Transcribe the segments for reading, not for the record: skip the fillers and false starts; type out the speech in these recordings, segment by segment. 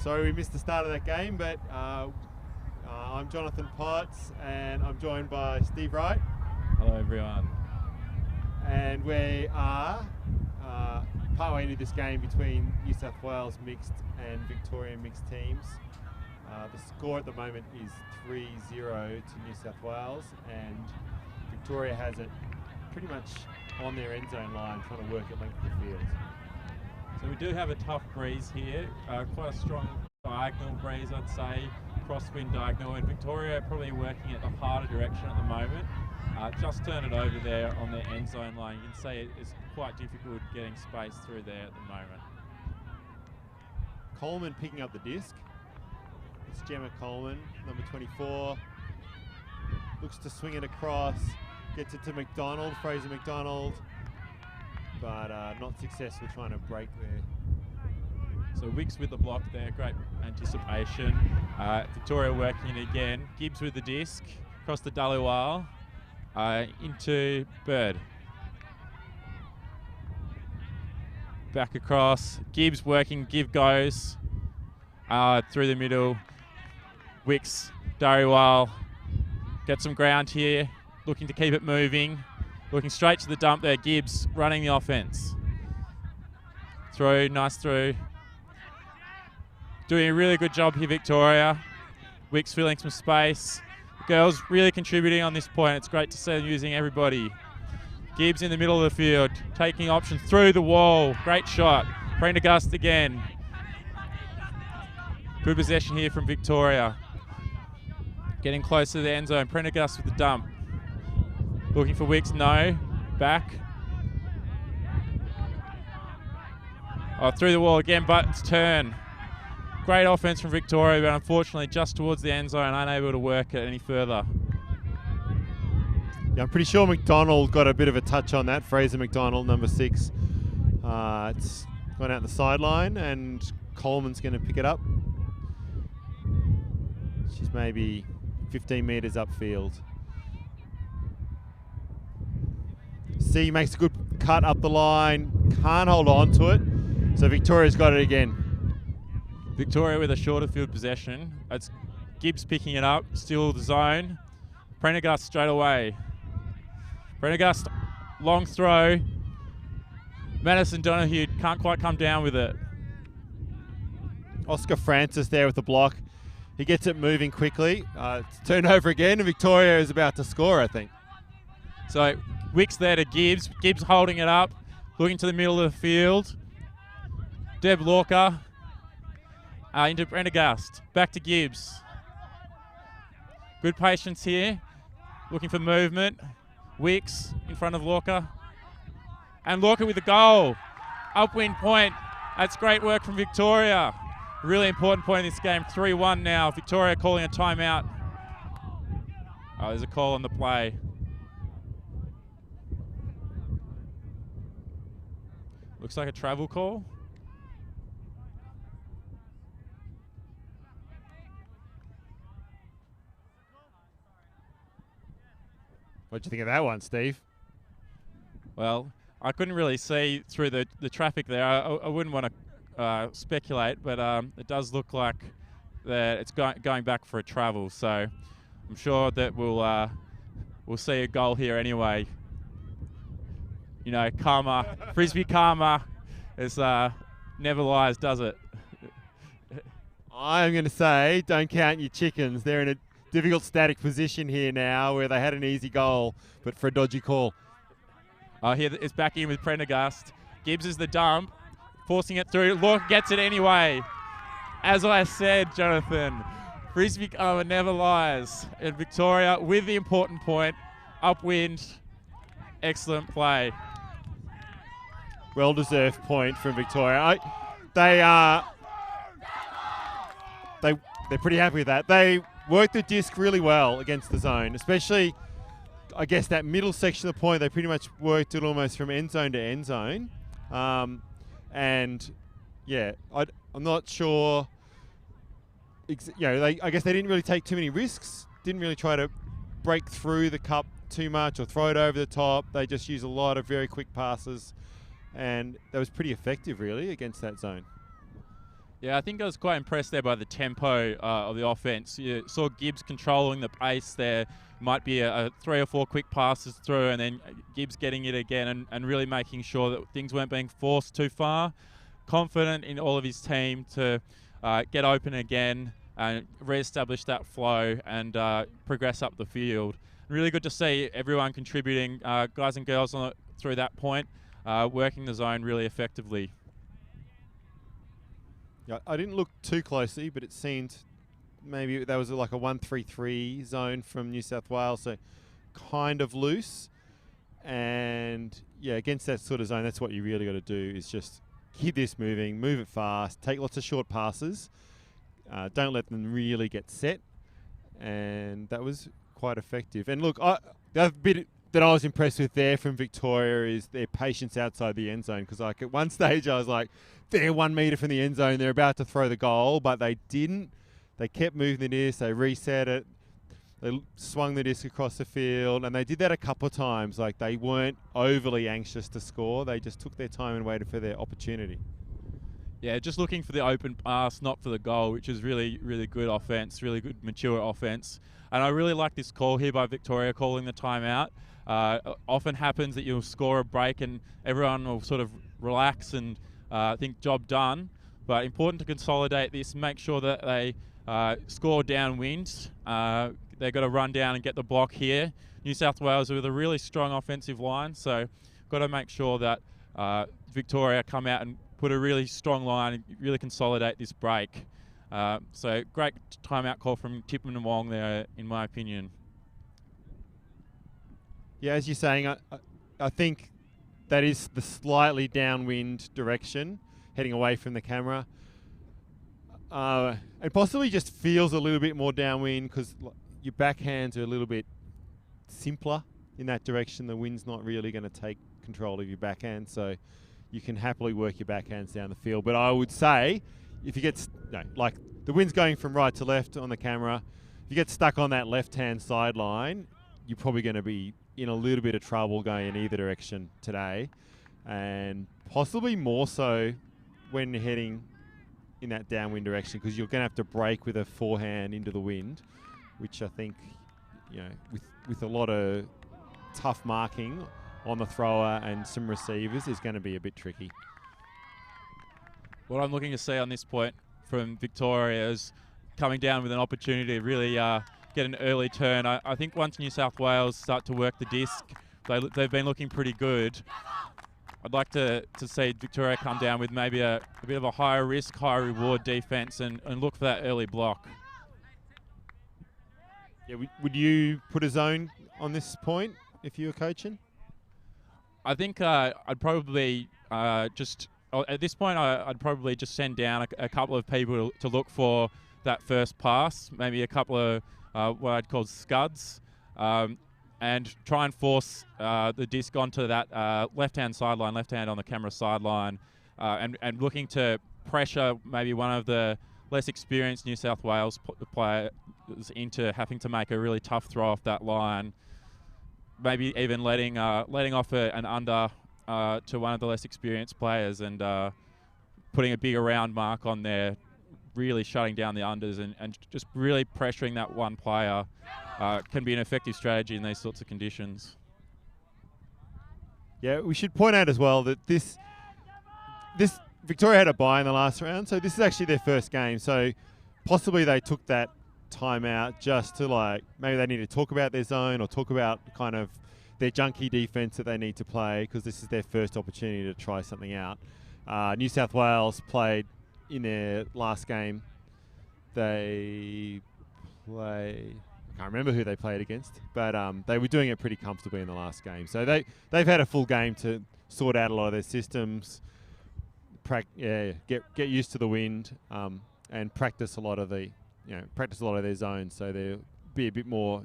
Sorry we missed the start of that game, but I'm Jonathan Potts and I'm joined by Steve Wright. Hello everyone. And we are partway into this game between New South Wales mixed and Victorian mixed teams. The score at the moment is 3-0 to New South Wales, and Victoria has it pretty much on their end zone line, trying to work at length of the field. So we do have a tough breeze here, quite a strong diagonal breeze I'd say, crosswind diagonal, and Victoria probably working at the harder direction at the moment. Just turn it over there on their end zone line. You can see it's quite difficult getting space through there at the moment. Coleman picking up the disc. It's Gemma Coleman, number 24. Looks to swing it across, gets it to McDonald, Fraser McDonald, but not successful trying to break there. So Wicks with the block there, great anticipation. Victoria working it again. Gibbs with the disc, across the Dhaliwal, into Bird. Back across, Gibbs working, Give goes, through the middle. Wicks, Dhaliwal, get some ground here, looking to keep it moving. Looking straight to the dump there, Gibbs running the offense. Through, nice through. Doing a really good job here, Victoria. Wicks filling some space. Girls really contributing on this point. It's great to see them using everybody. Gibbs in the middle of the field, taking options through the wall. Great shot. Prendergast again. Good possession here from Victoria. Getting close to the end zone. Prendergast with the dump. Looking for Wicks, no. Back. Oh, through the wall again, but it's turn. Great offense from Victoria, but unfortunately just towards the end zone, unable to work it any further. Yeah, I'm pretty sure McDonald got a bit of a touch on that. Fraser McDonald, number 6. It's gone out the sideline, and Coleman's going to pick it up. She's maybe 15 metres upfield. C makes a good cut up the line, can't hold on to it, so Victoria's got it again. Victoria with a shorter field possession. It's Gibbs picking it up, still the zone. Prendergast straight away. Prendergast, long throw. Madison Donahue can't quite come down with it. Oscar Francis there with the block. He gets it moving quickly. It's turned over again, and Victoria is about to score, I think. So Wicks there to Gibbs. Gibbs holding it up, looking to the middle of the field. Deb Lorca. Into Prendergast, back to Gibbs. Good patience here, looking for movement. Wicks in front of Lorca. And Lorca with the goal. Upwind point, that's great work from Victoria. Really important point in this game, 3-1 now. Victoria calling a timeout. Oh, there's a call on the play. Looks like a travel call. What do you think of that one, Steve? Well, I couldn't really see through the traffic there. I wouldn't want to speculate, but it does look like that it's going back for a travel. So I'm sure that we'll see a goal here anyway. You know, karma, Frisbee karma, is never lies, does it? I'm going to say, don't count your chickens. They're in a difficult static position here now where they had an easy goal, but for a dodgy call. Here it's back in with Prendergast. Gibbs is the dump, forcing it through. Lorca gets it anyway. As I said, Jonathan, Frisbee karma never lies. And Victoria with the important point, upwind, excellent play. Well-deserved point from Victoria. They're pretty happy with that. They worked the disc really well against the zone, especially, I guess, that middle section of the point. They pretty much worked it almost from end zone to end zone. And, yeah, I'm not sure. I guess they didn't really take too many risks, didn't really try to break through the cup too much or throw it over the top. They just used a lot of very quick passes, and that was pretty effective, really, against that zone. Yeah, I think I was quite impressed there by the tempo of the offense. You saw Gibbs controlling the pace there. Might be a 3 or 4 quick passes through, and then Gibbs getting it again and really making sure that things weren't being forced too far. Confident in all of his team to get open again and re-establish that flow and progress up the field. Really good to see everyone contributing, guys and girls through that point, working the zone really effectively. Yeah, I didn't look too closely, but it seemed maybe that was like a 1-3-3 zone from New South Wales, so kind of loose. And yeah, against that sort of zone, that's what you really got to do is just keep this moving, move it fast, take lots of short passes. Don't let them really get set. And that was quite effective. And look, the other bit that I was impressed with there from Victoria is their patience outside the end zone. Because like at one stage I was like, they're 1 metre from the end zone, they're about to throw the goal, but they didn't. They kept moving the disc, they reset it, they swung the disc across the field, and they did that a couple of times. Like they weren't overly anxious to score, they just took their time and waited for their opportunity. Yeah, just looking for the open pass, not for the goal, which is really, really good offense, really good, mature offense. And I really like this call here by Victoria, calling the timeout. Often happens that you'll score a break and everyone will sort of relax and think job done. But important to consolidate this, make sure that they score downwind. They've got to run down and get the block here. New South Wales with a really strong offensive line, so got to make sure that Victoria come out and put a really strong line and really consolidate this break. So great timeout call from Tipman and Wong there, in my opinion. Yeah, as you're saying, I think that is the slightly downwind direction, heading away from the camera. It possibly just feels a little bit more downwind because your backhands are a little bit simpler in that direction. The wind's not really going to take control of your backhand, so you can happily work your backhands down the field. But I would say if you get, like the wind's going from right to left on the camera, if you get stuck on that left-hand sideline, you're probably going to be in a little bit of trouble going in either direction today, and possibly more so when you're heading in that downwind direction because you're going to have to break with a forehand into the wind, which I think, with a lot of tough marking on the thrower and some receivers is going to be a bit tricky. What I'm looking to see on this point from Victoria is coming down with an opportunity to really get an early turn. I think once New South Wales start to work the disc, they've been looking pretty good. I'd like to see Victoria come down with maybe a bit of a higher risk, higher reward defence and look for that early block. Yeah, would you put a zone on this point if you were coaching? I think I'd probably at this point I'd probably just send down a couple of people to look for that first pass, maybe a couple of what I'd call scuds, and try and force the disc onto that left-hand sideline, left hand on the camera sideline, and looking to pressure maybe one of the less experienced New South Wales players into having to make a really tough throw off that line. Maybe even letting off an under to one of the less experienced players and putting a bigger round mark on there, really shutting down the unders and just really pressuring that one player can be an effective strategy in these sorts of conditions. Yeah, we should point out as well that this Victoria had a bye in the last round, so this is actually their first game. So possibly they took that time out just to maybe they need to talk about their zone or talk about kind of their junky defense that they need to play because this is their first opportunity to try something out. New South Wales played in their last game. I can't remember who they played against, but they were doing it pretty comfortably in the last game. So they've had a full game to sort out a lot of their systems, get used to the wind, and practice a lot of their zones, so they'll be a bit more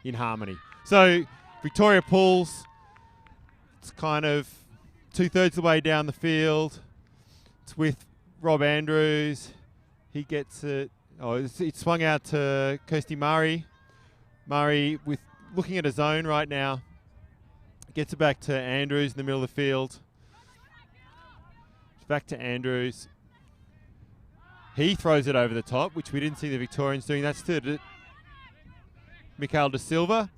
in harmony. So Victoria pulls. It's kind of 2/3 the way down the field. It's with Rob Andrews. He gets it. It's swung out to Kirsty Murray. Murray with looking at a zone right now. Gets it back to Andrews in the middle of the field. It's back to Andrews. He throws it over the top, which we didn't see the Victorians doing. That's to Mikael De Silva.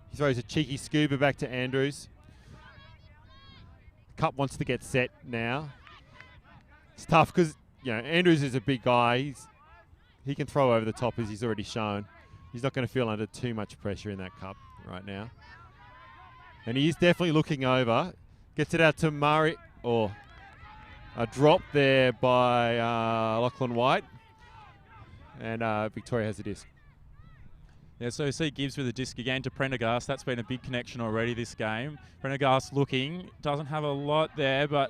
He throws a cheeky scuba back to Andrews. Cup wants to get set now. It's tough because, you know, Andrews is a big guy. He can throw over the top, as he's already shown. He's not going to feel under too much pressure in that cup right now. And he is definitely looking over. Gets it out to Murray. Or a drop there by Lachlan White. And Victoria has the disc. Yeah, so you see Gibbs with the disc again to Prendergast. That's been a big connection already this game. Prendergast looking, doesn't have a lot there, but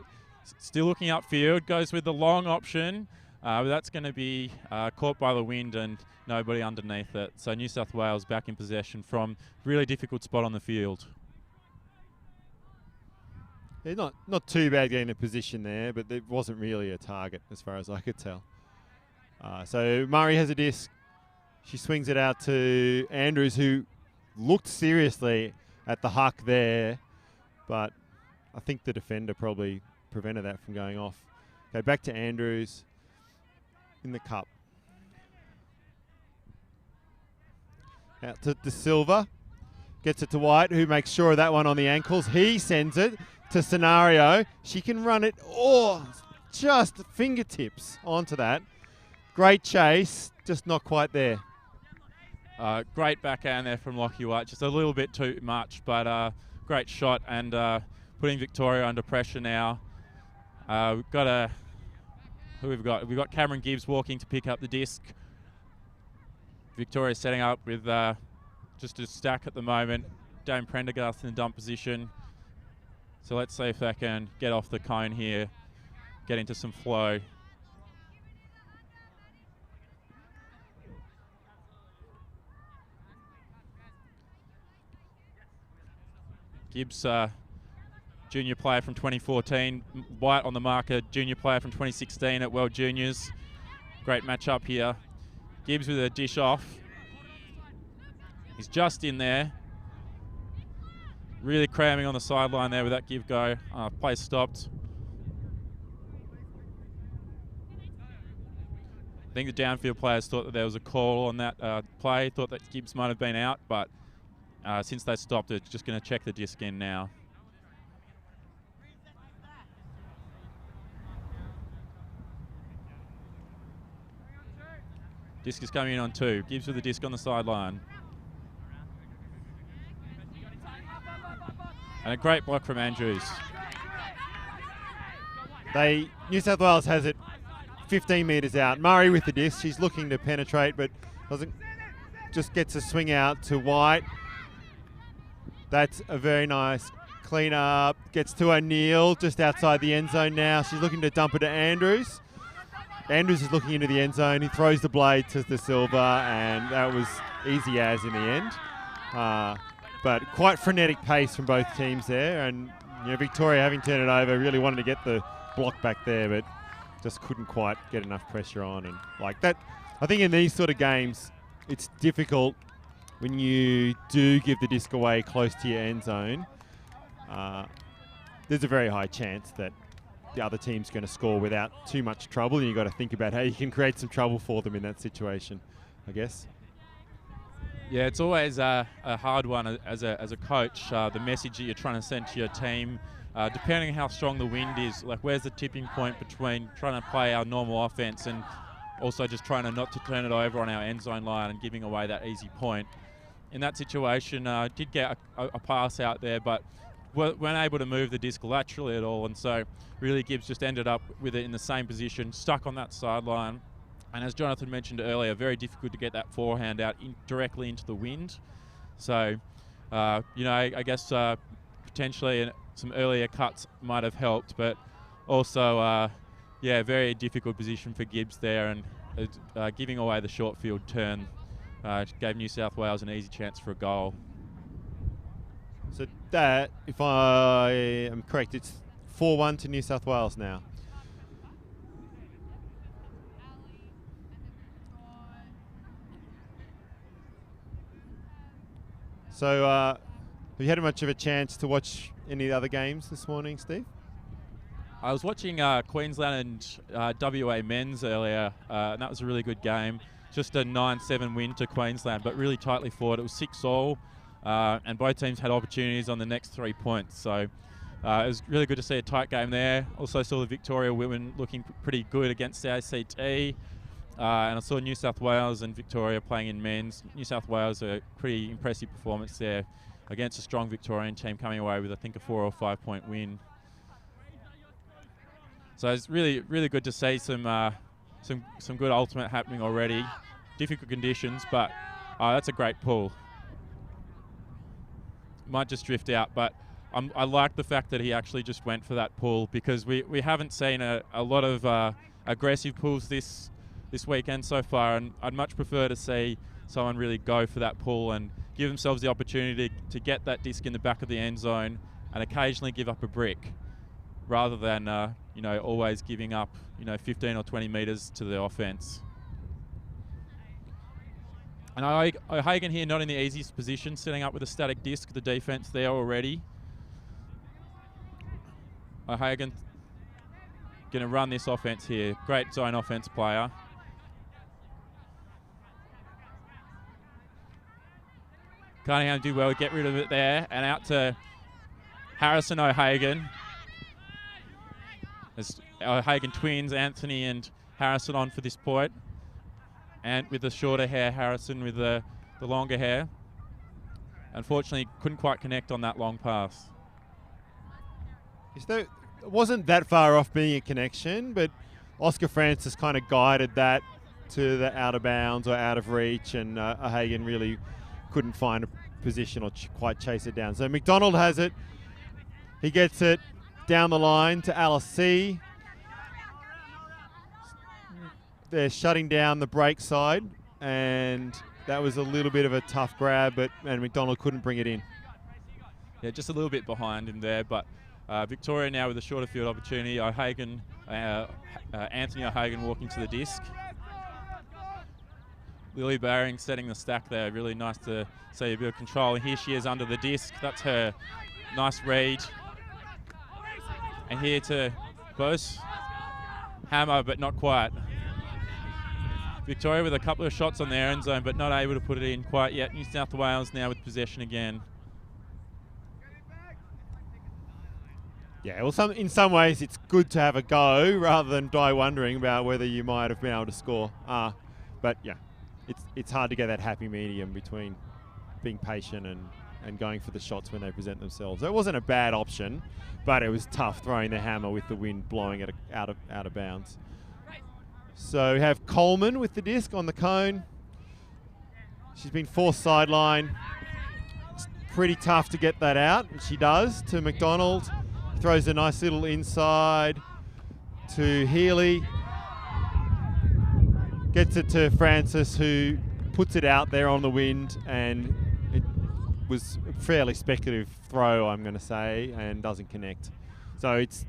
still looking upfield. Goes with the long option. But that's going to be caught by the wind and nobody underneath it. So New South Wales back in possession from really difficult spot on the field. Yeah, not too bad getting a position there, but it wasn't really a target as far as I could tell. So Murray has a disc. She swings it out to Andrews, who looked seriously at the huck there, but I think the defender probably prevented that from going off. Okay, back to Andrews in the cup. Out to De Silva. Gets it to White, who makes sure of that one on the ankles. He sends it to Scenario. She can run it, just fingertips onto that. Great chase, just not quite there. Great backhand there from Lockie White, just a little bit too much, but great shot and putting Victoria under pressure now. We've got who we've got? We've got Cameron Gibbs walking to pick up the disc. Victoria's setting up with just a stack at the moment. Dame Prendergast in the dump position. So let's see if they can get off the cone here, get into some flow. Gibbs, junior player from 2014. White on the marker, junior player from 2016 at World Juniors. Great matchup here. Gibbs with a dish off. He's just in there. Really cramming on the sideline there with that give go. Play stopped. I think the downfield players thought that there was a call on that play, thought that Gibbs might have been out, but since they stopped it, just going to check the disc in now. Disc is coming in on 2. Gibbs with the disc on the sideline. And a great block from Andrews. New South Wales has it 15 metres out. Murray with the disc. She's looking to penetrate, but doesn't. Just gets a swing out to White. That's a very nice clean up. Gets to O'Neill just outside the end zone now. She's looking to dump it to Andrews. Andrews is looking into the end zone. He throws the blade to De Silva, and that was easy as in the end. But quite frenetic pace from both teams there. And Victoria, having turned it over, really wanted to get the block back there, but just couldn't quite get enough pressure on. And like that, I think in these sort of games, it's difficult when you do give the disc away close to your end zone. There's a very high chance that the other team's going to score without too much trouble, and you've got to think about how you can create some trouble for them in that situation, I guess. Yeah, it's always a hard one as a coach, the message that you're trying to send to your team, depending on how strong the wind is. Like, where's the tipping point between trying to play our normal offense and also just trying to not to turn it over on our end zone line and giving away that easy point. In that situation, did get a pass out there, but weren't able to move the disc laterally at all, and so really Gibbs just ended up with it in the same position, stuck on that sideline. And as Jonathan mentioned earlier, very difficult to get that forehand out directly into the wind. So, I guess potentially some earlier cuts might have helped, but also, very difficult position for Gibbs there, and giving away the short field turn gave New South Wales an easy chance for a goal. So that, if I am correct, it's 4-1 to New South Wales now. So, have you had much of a chance to watch any of the other games this morning, Steve? I was watching Queensland and WA men's earlier, and that was a really good game. Just a 9-7 win to Queensland, but really tightly fought. It was 6-all, and both teams had opportunities on the next 3 points. So it was really good to see a tight game there. Also saw the Victoria women looking pretty good against the ACT. And I saw New South Wales and Victoria playing in men's. New South Wales, a pretty impressive performance there against a strong Victorian team, coming away with, I think, a 4 or 5 point win. So it's really, really good to see some good ultimate happening already. Difficult conditions, but that's a great pull. Might just drift out, but I like the fact that he actually just went for that pull, because we haven't seen a lot of aggressive pulls this weekend so far, and I'd much prefer to see someone really go for that pull and give themselves the opportunity to get that disc in the back of the end zone and occasionally give up a brick, rather than always giving up 15 or 20 metres to the offence. And O'Hagan here not in the easiest position, setting up with a static disc, the defence there already. O'Hagan going to run this offence here. Great zone offence player. Cunningham did well to get rid of it there, and out to Harrison O'Hagan. As O'Hagan twins, Anthony and Harrison on for this point. And with the shorter hair, Harrison with the longer hair. Unfortunately, couldn't quite connect on that long pass. It wasn't that far off being a connection, but Oscar Francis kind of guided that to the out of bounds or out of reach, and O'Hagan really couldn't find a position or quite chase it down. So McDonald has it. He gets it down the line to Alice C. They're shutting down the break side, and that was a little bit of a tough grab, and McDonald couldn't bring it in. Yeah, just a little bit behind him there, but Victoria now with a shorter field opportunity. O'Hagan, Anthony O'Hagan walking to the disc. Lily Baring setting the stack there. Really nice to see a bit of control. And here she is under the disc. That's her nice read. And here to Bose. Hammer, but not quite. Victoria with a couple of shots on their end zone, but not able to put it in quite yet. New South Wales now with possession again. Yeah, well, in some ways it's good to have a go rather than die wondering about whether you might have been able to score. But yeah, it's hard to get that happy medium between being patient and going for the shots when they present themselves. It wasn't a bad option, but it was tough throwing the hammer with the wind blowing it out of bounds. So we have Coleman with the disc on the cone. She's been forced sideline. It's pretty tough to get that out, and she does to McDonald. Throws a nice little inside to Healy. Gets it to Francis, who puts it out there on the wind, and it was a fairly speculative throw, I'm going to say, and doesn't connect. So it's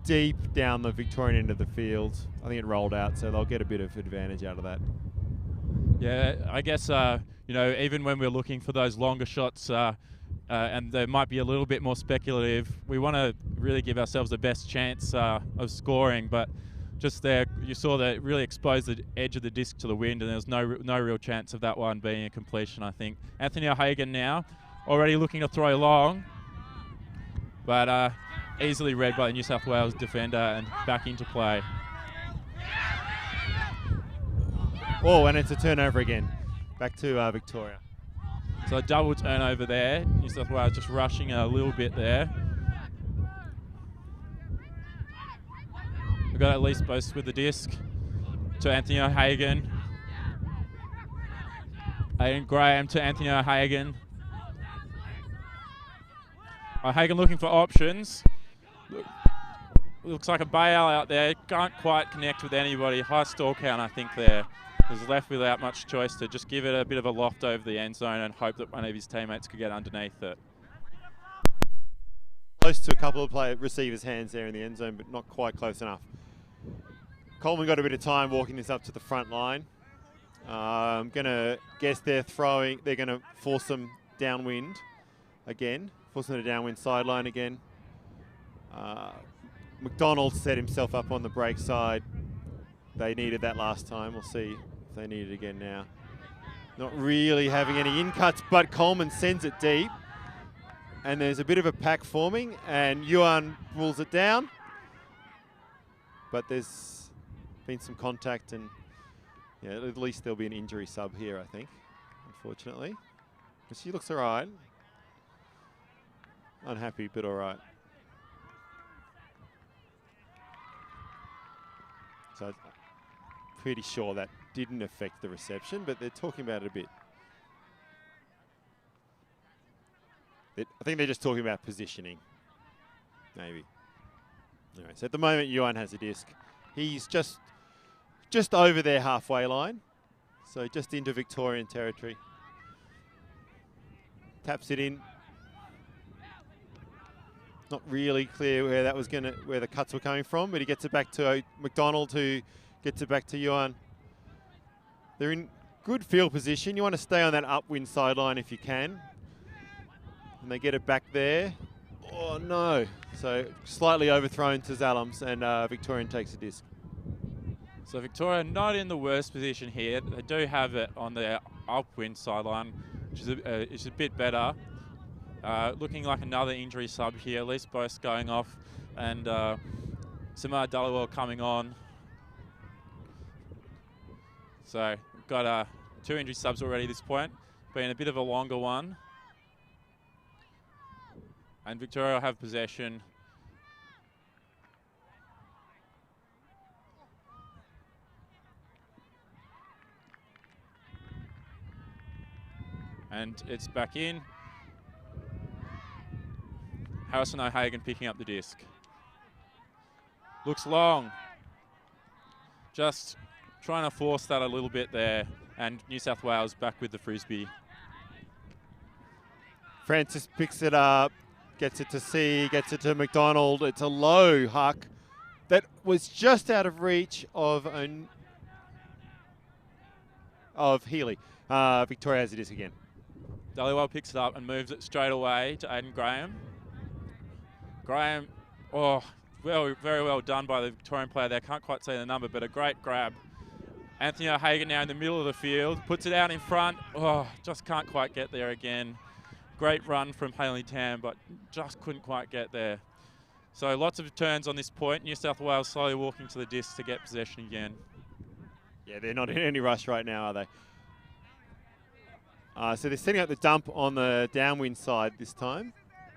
deep down the Victorian end of the field. I think it rolled out, so they'll get a bit of advantage out of that. Yeah, I guess, even when we're looking for those longer shots, and they might be a little bit more speculative, we want to really give ourselves the best chance of scoring, but just there you saw that it really exposed the edge of the disc to the wind, and there was no real chance of that one being a completion, I think. Anthony O'Hagan now already looking to throw long, but easily read by the New South Wales defender and back into play. Oh, and it's a turnover again. Back to Victoria. So a double turnover there. New South Wales just rushing a little bit there. We've got at least Bose with the disc to Anthony O'Hagan. Aiden Graham to Anthony O'Hagan. O'Hagan looking for options. Looks like a bail out there. Can't quite connect with anybody. High stall count, I think, there. Was left without much choice to just give it a bit of a loft over the end zone and hope that one of his teammates could get underneath it. Close to a couple of receivers' hands there in the end zone, but not quite close enough. Coleman got a bit of time walking this up to the front line. I'm going to guess they're going to force them downwind again. Force them to downwind sideline again. McDonald set himself up on the break side. They needed that last time. We'll see if they need it again now. Not really having any in-cuts, but Coleman sends it deep. And there's a bit of a pack forming, and Yuan rules it down. But there's been some contact, and yeah, at least there'll be an injury sub here, I think, unfortunately. But she looks all right. Unhappy, but all right. So I'm pretty sure that didn't affect the reception, but they're talking about it a bit. I think they're just talking about positioning, maybe. Anyway, so at the moment, Yuan has a disc. He's just over their halfway line, so just into Victorian territory. Taps it in. Not really clear where that was where the cuts were coming from, but he gets it back to McDonald, who gets it back to Yuan. They're in good field position. You want to stay on that upwind sideline if you can. And they get it back there. Oh no. So slightly overthrown to Zalams, and Victorian takes a disc. So Victoria not in the worst position here. They do have it on their upwind sideline, which is a bit better. Looking like another injury sub here, at least both going off, and Samar Dullywell coming on. So we've got 2 injury subs already at this point, being a bit of a longer one. And Victoria will have possession. And it's back in. Harrison O'Hagan picking up the disc. Looks long. Just trying to force that a little bit there. And New South Wales back with the frisbee. Francis picks it up, gets it to C, gets it to McDonald. It's a low huck that was just out of reach of Healy. Victoria has the disc again. Dullywell picks it up and moves it straight away to Aidan Graham. Graham, oh, well, very well done by the Victorian player there. Can't quite say the number, but a great grab. Anthony O'Hagan now in the middle of the field, puts it out in front. Oh, just can't quite get there again. Great run from Haley Tam, but just couldn't quite get there. So lots of turns on this point. New South Wales slowly walking to the disc to get possession again. Yeah, they're not in any rush right now, are they? So they're setting up the dump on the downwind side this time.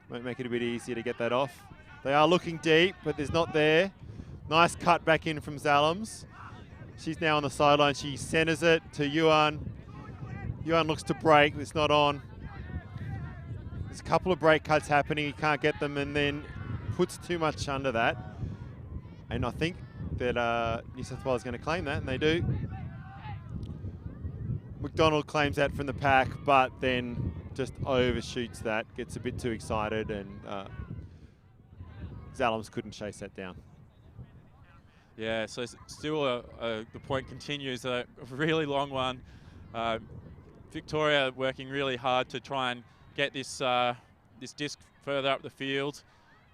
Might make it a bit easier to get that off. They are looking deep, but there's not there. Nice cut back in from Zalams. She's now on the sideline. She centers it to Yuan. Yuan looks to break. It's not on. There's a couple of break cuts happening. He can't get them, and then puts too much under that. And I think that New South Wales is going to claim that, and they do. McDonald claims that from the pack, but then just overshoots that, gets a bit too excited, and Zalams couldn't chase that down. Yeah, so still the point continues, a really long one. Victoria working really hard to try and get this this disc further up the field.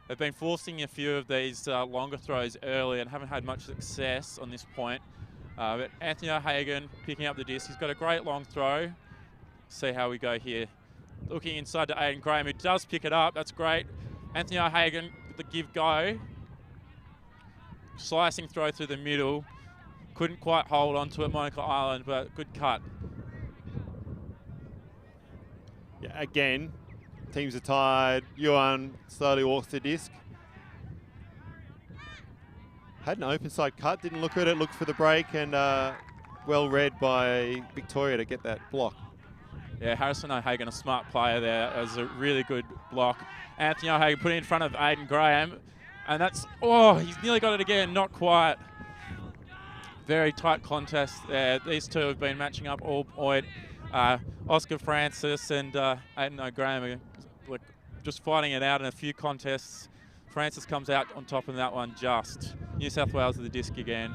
They've been forcing a few of these longer throws early and haven't had much success on this point. But Anthony O'Hagan picking up the disc. He's got a great long throw. See how we go here. Looking inside to Aidan Graham, who does pick it up. That's great. Anthony O'Hagan with the give go. Slicing throw through the middle. Couldn't quite hold onto it, Monica Island, but good cut. Yeah, again, teams are tired. Yuan slowly walks the disc. Had an open side cut, didn't look at it, looked for the break, and well read by Victoria to get that block. Yeah, Harrison O'Hagan, a smart player there. That was a really good block. Anthony O'Hagan put it in front of Aidan Graham, and that's, oh, he's nearly got it again, not quite. Very tight contest there. These two have been matching up all point. Oscar Francis and Aidan O'Graham are just fighting it out in a few contests. Francis comes out on top of that one just. New South Wales with the disc again.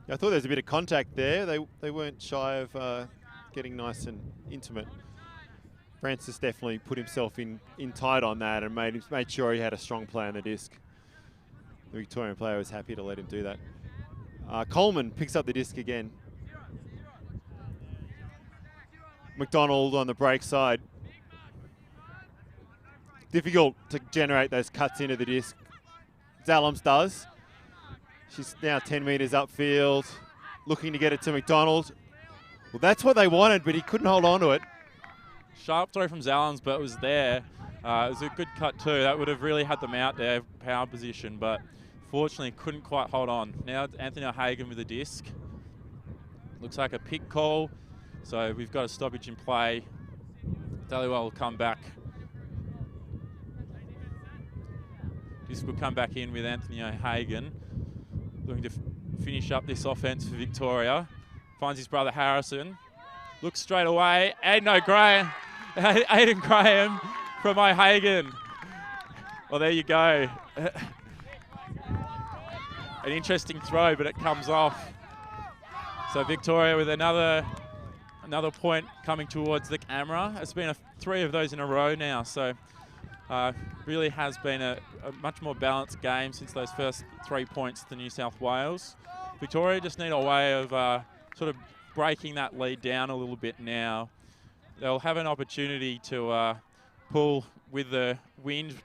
I thought there was a bit of contact there. They weren't shy of getting nice and intimate. Francis definitely put himself in tight on that and made sure he had a strong play on the disc. The Victorian player was happy to let him do that. Coleman picks up the disc again. McDonald on the break side. Difficult to generate those cuts into the disc. Zalams does. She's now 10 metres upfield, looking to get it to McDonald. Well, that's what they wanted, but he couldn't hold on to it. Sharp throw from Zalams, but it was there. It was a good cut too. That would have really had them out there, power position, but fortunately couldn't quite hold on. Now it's Anthony O'Hagan with the disc. Looks like a pick call, so we've got a stoppage in play. Dhaliwal will come back. Disc will come back in with Anthony O'Hagan, looking to finish up this offense for Victoria. Finds his brother Harrison. Looks straight away. Aiden Graham from O'Hagan. Well, there you go. An interesting throw, but it comes off. So Victoria with another point coming towards the camera. It's been 3 of those in a row now, so really has been a much more balanced game since those first 3 points to New South Wales. Victoria just need a way of sort of breaking that lead down a little bit now. They'll have an opportunity to pull with the wind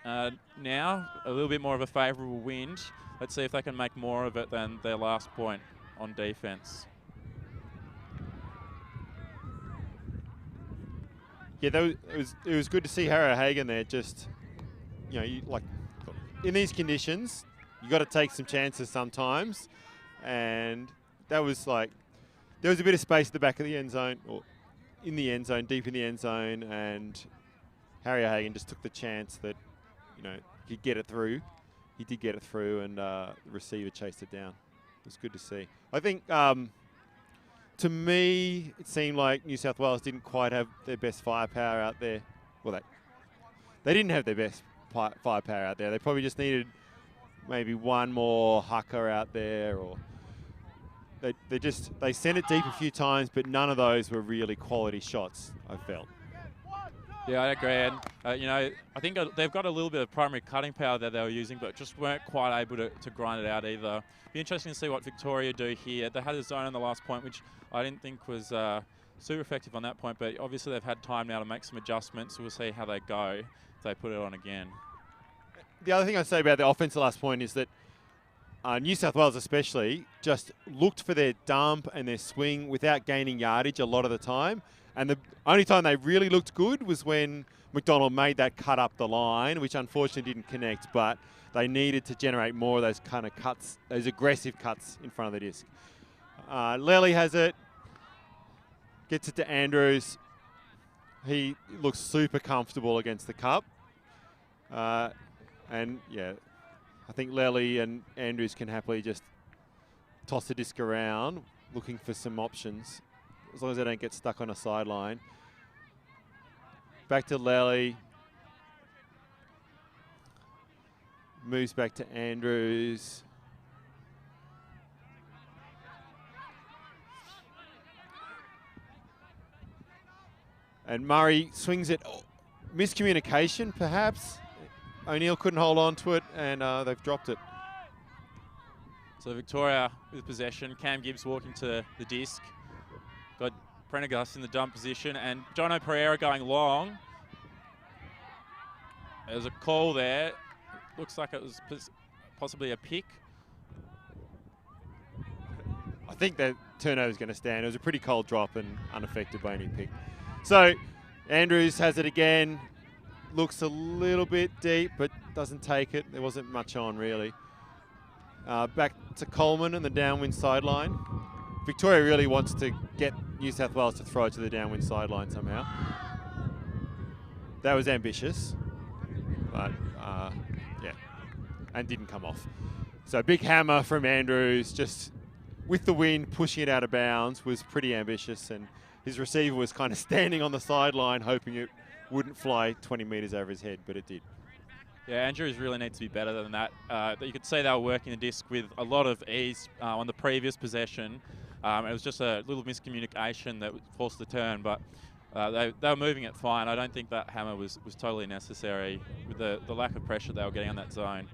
now, a little bit more of a favourable wind. Let's see if they can make more of it than their last point on defence. Yeah, it was good to see Harry O'Hagan there. Just, you know, like in these conditions, you got to take some chances sometimes, and that was like there was a bit of space at the back of the end zone, or in the end zone, deep in the end zone, and Harry O'Hagan just took the chance that, you know, he'd get it through. He did get it through, and the receiver chased it down. It was good to see. I think, to me, it seemed like New South Wales didn't quite have their best firepower out there. Well, they didn't have their best firepower out there. They probably just needed maybe one more hooker out there, or they sent it deep a few times, but none of those were really quality shots, I felt. Yeah, I agree. And, you know, I think they've got a little bit of primary cutting power that they were using, but just weren't quite able to grind it out either. Be interesting to see what Victoria do here. They had a zone on the last point, which I didn't think was super effective on that point, but obviously they've had time now to make some adjustments, so we'll see how they go if they put it on again. The other thing I'd say about the offense the last point is that New South Wales especially just looked for their dump and their swing without gaining yardage a lot of the time. And the only time they really looked good was when McDonald made that cut up the line, which unfortunately didn't connect, but they needed to generate more of those kind of cuts, those aggressive cuts in front of the disc. Lely has it, gets it to Andrews. He looks super comfortable against the cup. And yeah, I think Lely and Andrews can happily just toss the disc around, looking for some options, as long as they don't get stuck on a sideline. Back to Lely. Moves back to Andrews. And Murray swings it. Oh, miscommunication, perhaps. O'Neill couldn't hold on to it, and they've dropped it. So Victoria with possession. Cam Gibbs walking to the disc. Got Prendergast in the dump position, and Jono Pereira going long. There's a call there. Looks like it was possibly a pick. I think that turnover is going to stand. It was a pretty cold drop and unaffected by any pick. So Andrews has it again. Looks a little bit deep, but doesn't take it. There wasn't much on, really. Back to Coleman and the downwind sideline. Victoria really wants to get New South Wales to throw it to the downwind sideline somehow. That was ambitious, but yeah, and didn't come off. So big hammer from Andrews, just with the wind pushing it out of bounds, was pretty ambitious, and his receiver was kind of standing on the sideline hoping it wouldn't fly 20 metres over his head, but it did. Yeah, Andrews really needs to be better than that. You could see they were working the disc with a lot of ease on the previous possession. It was just a little miscommunication that forced the turn, but they were moving it fine. I don't think that hammer was totally necessary with the lack of pressure they were getting on that zone.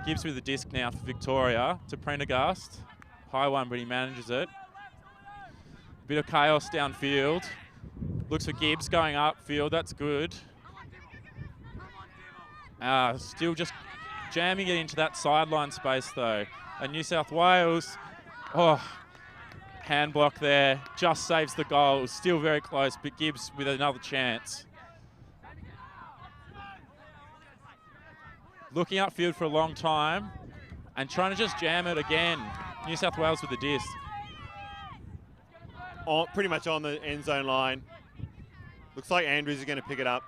Gibbs with the disc now for Victoria to Prendergast. High one, but he manages it. Bit of chaos downfield. Looks for Gibbs going upfield. That's good. Still just jamming it into that sideline space, though. And New South Wales, hand block there, just saves the goal. It was still very close, but Gibbs with another chance. Looking upfield for a long time and trying to just jam it again. New South Wales with the disc. Pretty much on the end zone line. Looks like Andrews is going to pick it up.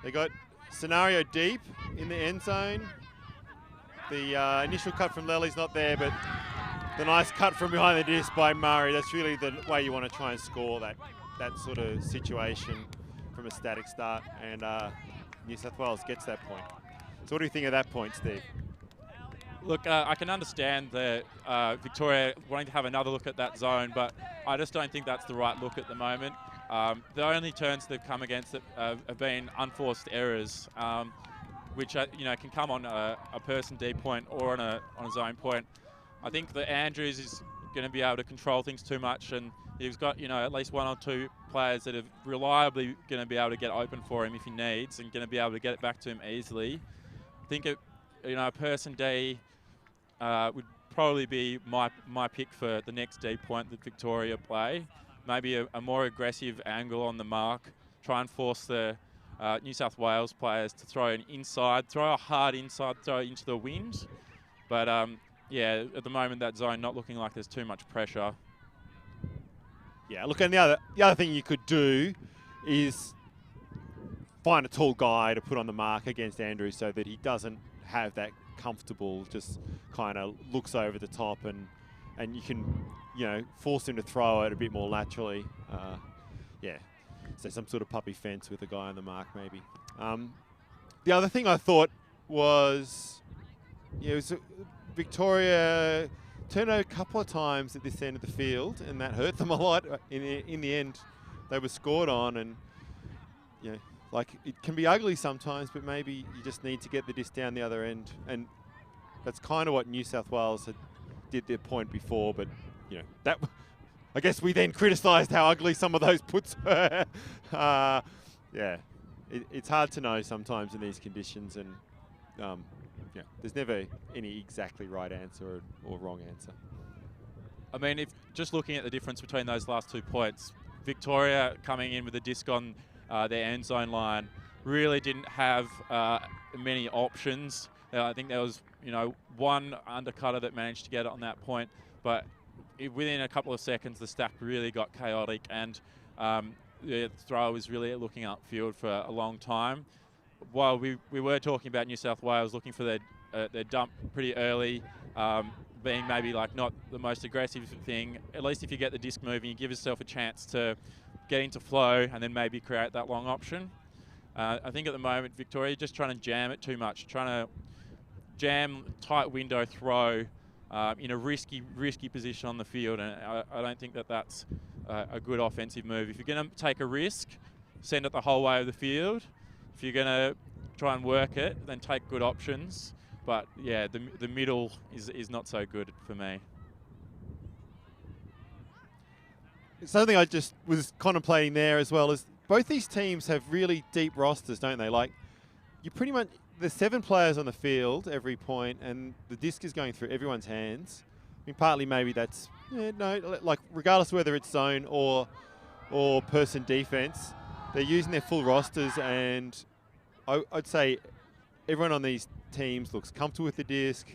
They got scenario deep in the end zone. The initial cut from Lely's not there, but the nice cut from behind the disc by Murray. That's really the way you want to try and score that sort of situation from a static start. And New South Wales gets that point. So what do you think of that point, Steve? Look, I can understand the Victoria wanting to have another look at that zone, but I just don't think that's the right look at the moment. The only turns they've come against it, have been unforced errors, which can come on a person D point or on a zone point. I think that Andrews is going to be able to control things too much, and he's got at least one or two players that are reliably going to be able to get open for him if he needs, and going to be able to get it back to him easily. I think a person D would probably be my pick for the next D point that Victoria play. Maybe a more aggressive angle on the mark, try and force the New South Wales players to throw a hard inside throw into the wind. But yeah, at the moment that zone not looking like there's too much pressure. Yeah, look, and the other thing you could do is find a tall guy to put on the mark against Andrews so that he doesn't have that comfortable, just kind of looks over the top, and you can, force him to throw it a bit more laterally. Yeah, so some sort of puppy fence with a guy on the mark maybe. The other thing I thought was, Victoria turned a couple of times at this end of the field, and that hurt them a lot. In the end, they were scored on, and it can be ugly sometimes, but maybe you just need to get the disc down the other end, and that's kind of what New South Wales did their point before. But that, I guess we then criticised how ugly some of those puts were. Yeah, it's hard to know sometimes in these conditions, and there's never any exactly right answer or wrong answer. I mean, if just looking at the difference between those last 2 points, Victoria coming in with a disc on their end zone line really didn't have many options. I think there was, one undercutter that managed to get it on that point, but within a couple of seconds, the stack really got chaotic, and the thrower was really looking upfield for a long time. While we were talking about New South Wales looking for their dump pretty early, being maybe not the most aggressive thing, at least if you get the disc moving, you give yourself a chance to get into flow and then maybe create that long option. I think at the moment, Victoria just trying to jam it too much, trying to jam tight window throw in a risky position on the field, and I don't think that's a good offensive move. If you're going to take a risk, send it the whole way of the field. If you're going to try and work it, then take good options. But yeah, the middle is not so good for me. Something I just was contemplating there as well is both these teams have really deep rosters, don't they? You pretty much, there's 7 players on the field every point, and the disc is going through everyone's hands. I mean, partly maybe that's, regardless of whether it's zone or person defense, they're using their full rosters, and I'd say everyone on these teams looks comfortable with the disc,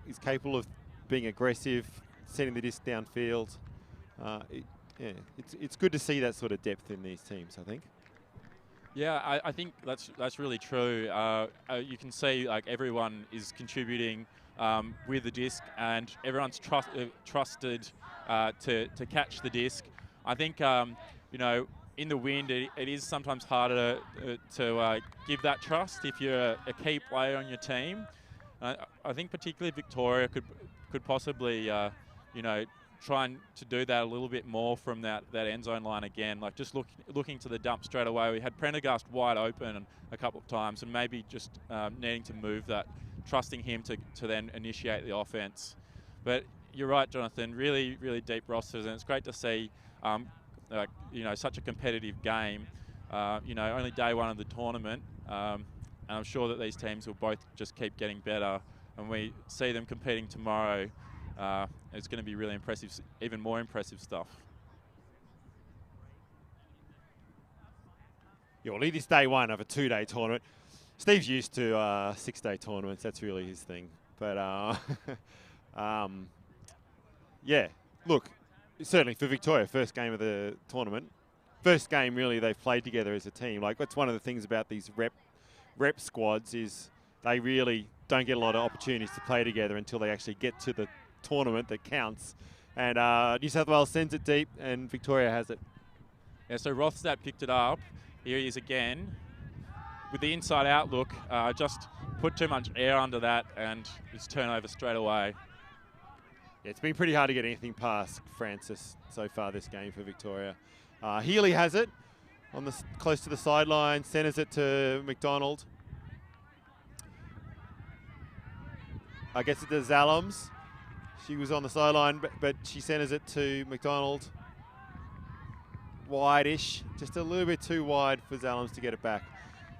is capable of being aggressive, sending the disc downfield. It's good to see that sort of depth in these teams, I think. Yeah, I think that's really true. You can see everyone is contributing with the disc, and everyone's trusted to catch the disc. I think in the wind it is sometimes harder to give that trust if you're a key player on your team. I think particularly Victoria could possibly trying to do that a little bit more from that end zone line again, just looking to the dump straight away. We had Prendergast wide open a couple of times, and maybe just needing to move that trusting him to then initiate the offense. But you're right, Jonathan, really, really deep rosters, and it's great to see, such a competitive game. Only day one of the tournament, and I'm sure that these teams will both just keep getting better, and we see them competing tomorrow. It's going to be really impressive, even more impressive stuff. Yeah, well, it is day one of a 2-day tournament. Steve's used to 6-day tournaments. That's really his thing. But yeah, look, certainly for Victoria, first game of the tournament. First game, really, they've played together as a team. Like, that's one of the things about these rep squads is they really don't get a lot of opportunities to play together until they actually get to the tournament that counts. And New South Wales sends it deep, and Victoria has it. Yeah, so Rothstadt picked it up. Here he is again. With the inside out look, just put too much air under that, and it's turnover straight away. Yeah, it's been pretty hard to get anything past Francis so far this game for Victoria. Healy has it on the close to the sideline, centres it to McDonald. I guess it to Zalams. She was on the sideline, but she centres it to McDonald. Wide-ish, just a little bit too wide for Zalams to get it back.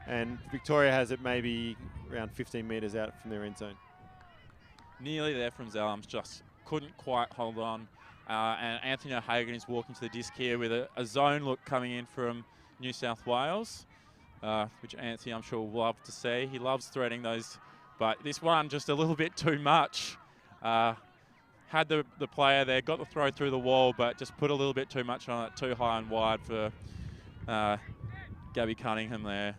And Victoria has it maybe around 15 metres out from their end zone. Nearly there from Zalams, just couldn't quite hold on. And Anthony O'Hagan is walking to the disc here with a zone look coming in from New South Wales, which Anthony, I'm sure, will love to see. He loves threading those, but this one just a little bit too much. Had the player there, got the throw through the wall, but just put a little bit too much on it, too high and wide for Gabby Cunningham there.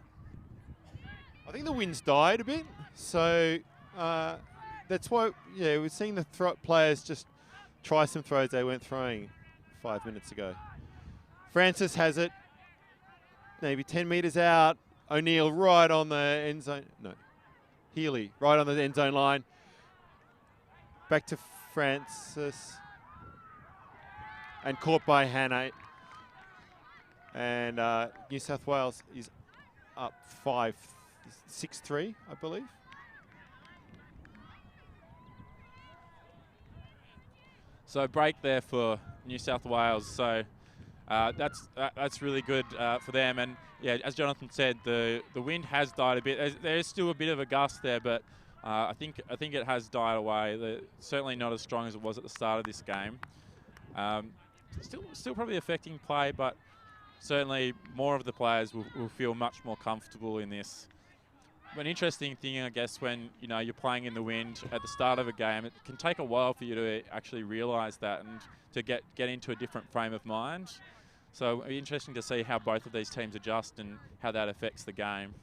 I think the wind's died a bit, so that's why, yeah, we're seeing the players just try some throws they weren't throwing 5 minutes ago. Francis has it, maybe 10 metres out. O'Neill right on the end zone. No, Healy right on the end zone line. Back to Francis. And caught by Hannah. And New South Wales is up 6-3, I believe. So break there for New South Wales. So that's really good for them. And yeah, as Jonathan said, the wind has died a bit. There's still a bit of a gust there, but I think it has died away. Certainly not as strong as it was at the start of this game. Still probably affecting play, but certainly more of the players will feel much more comfortable in this. An interesting thing, I guess, when you're playing in the wind at the start of a game, it can take a while for you to actually realise that and to get into a different frame of mind. So it'll be interesting to see how both of these teams adjust and how that affects the game.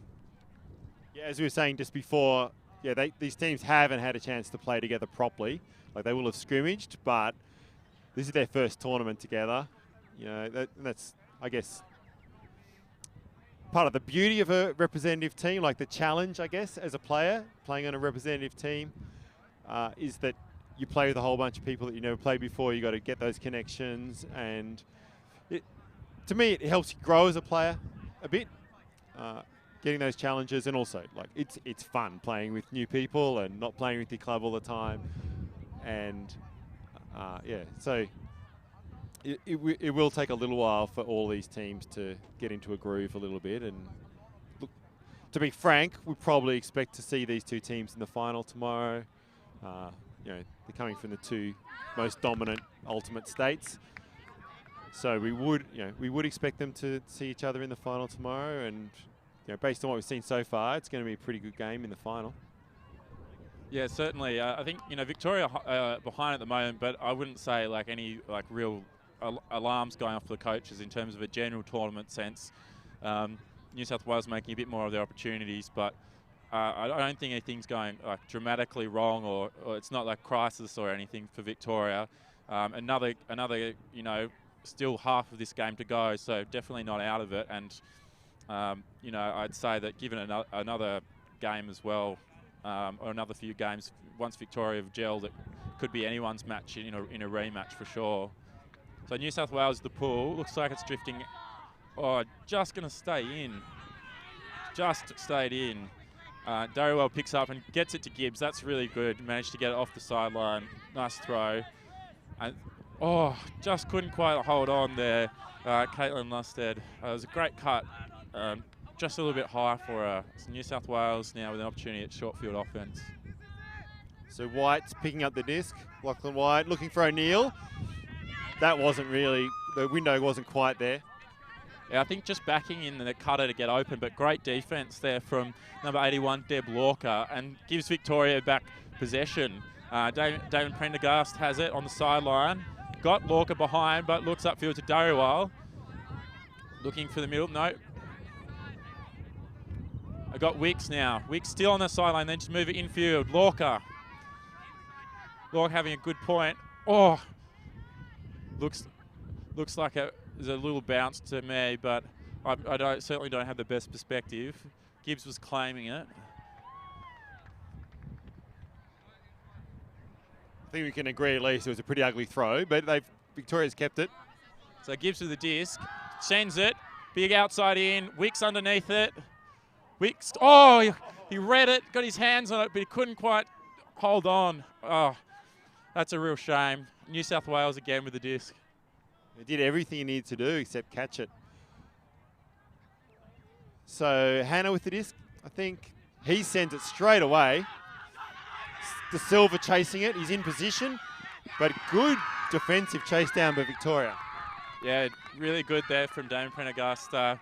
Yeah, as we were saying just before, yeah, these teams haven't had a chance to play together properly. Like, they will have scrimmaged, but this is their first tournament together. That's, I guess, part of the beauty of a representative team, like the challenge, I guess, as a player playing on a representative team, is that you play with a whole bunch of people that you never played before. You got to get those connections, and to me, it helps you grow as a player a bit, getting those challenges, and also like it's fun playing with new people and not playing with your club all the time, and yeah, so. It will take a little while for all these teams to get into a groove a little bit. And look, to be frank, we probably expect to see these two teams in the final tomorrow. They're coming from the two most dominant ultimate states, so we would expect them to see each other in the final tomorrow. And based on what we've seen so far, it's going to be a pretty good game in the final. Yeah, certainly. I think Victoria behind at the moment, but I wouldn't say like any real alarms going off for the coaches in terms of a general tournament sense. New South Wales making a bit more of their opportunities, but I don't think anything's going dramatically wrong, or it's not like crisis or anything for Victoria. Another still half of this game to go, so definitely not out of it. And I'd say that given another game as well, or another few games, once Victoria have gelled, it could be anyone's match in a rematch for sure. So New South Wales, the pool, looks like it's drifting. Oh, just going to stay in. Just stayed in. Darrywell picks up and gets it to Gibbs. That's really good. Managed to get it off the sideline. Nice throw. And, just couldn't quite hold on there, Caitlin Lusted. It was a great cut. Just a little bit high for her. It's New South Wales now with an opportunity at short field offence. So White's picking up the disc. Lachlan White looking for O'Neill. That wasn't really, the window wasn't quite there. Yeah, I think just backing in the cutter to get open, but great defence there from number 81, Deb Lorca, and gives Victoria back possession. David Prendergast has it on the sideline. Got Lorca behind, but looks upfield to Darrywell. Looking for the middle. No. I got Wicks now. Wicks still on the sideline, then just move it infield. Lorca having a good point. Oh, looks like there's a little bounce to me, but I certainly don't have the best perspective. Gibbs was claiming it. I think we can agree at least it was a pretty ugly throw, but Victoria's kept it. So Gibbs with the disc, sends it, big outside in, Wicks underneath it. Wicks, he read it, got his hands on it, but he couldn't quite hold on. Oh, that's a real shame. New South Wales again with the disc. He did everything he needed to do except catch it. So Hannah with the disc, I think he sends it straight away. De Silva chasing it, he's in position, but good defensive chase down by Victoria. Yeah, really good there from Damon Prendergast. Got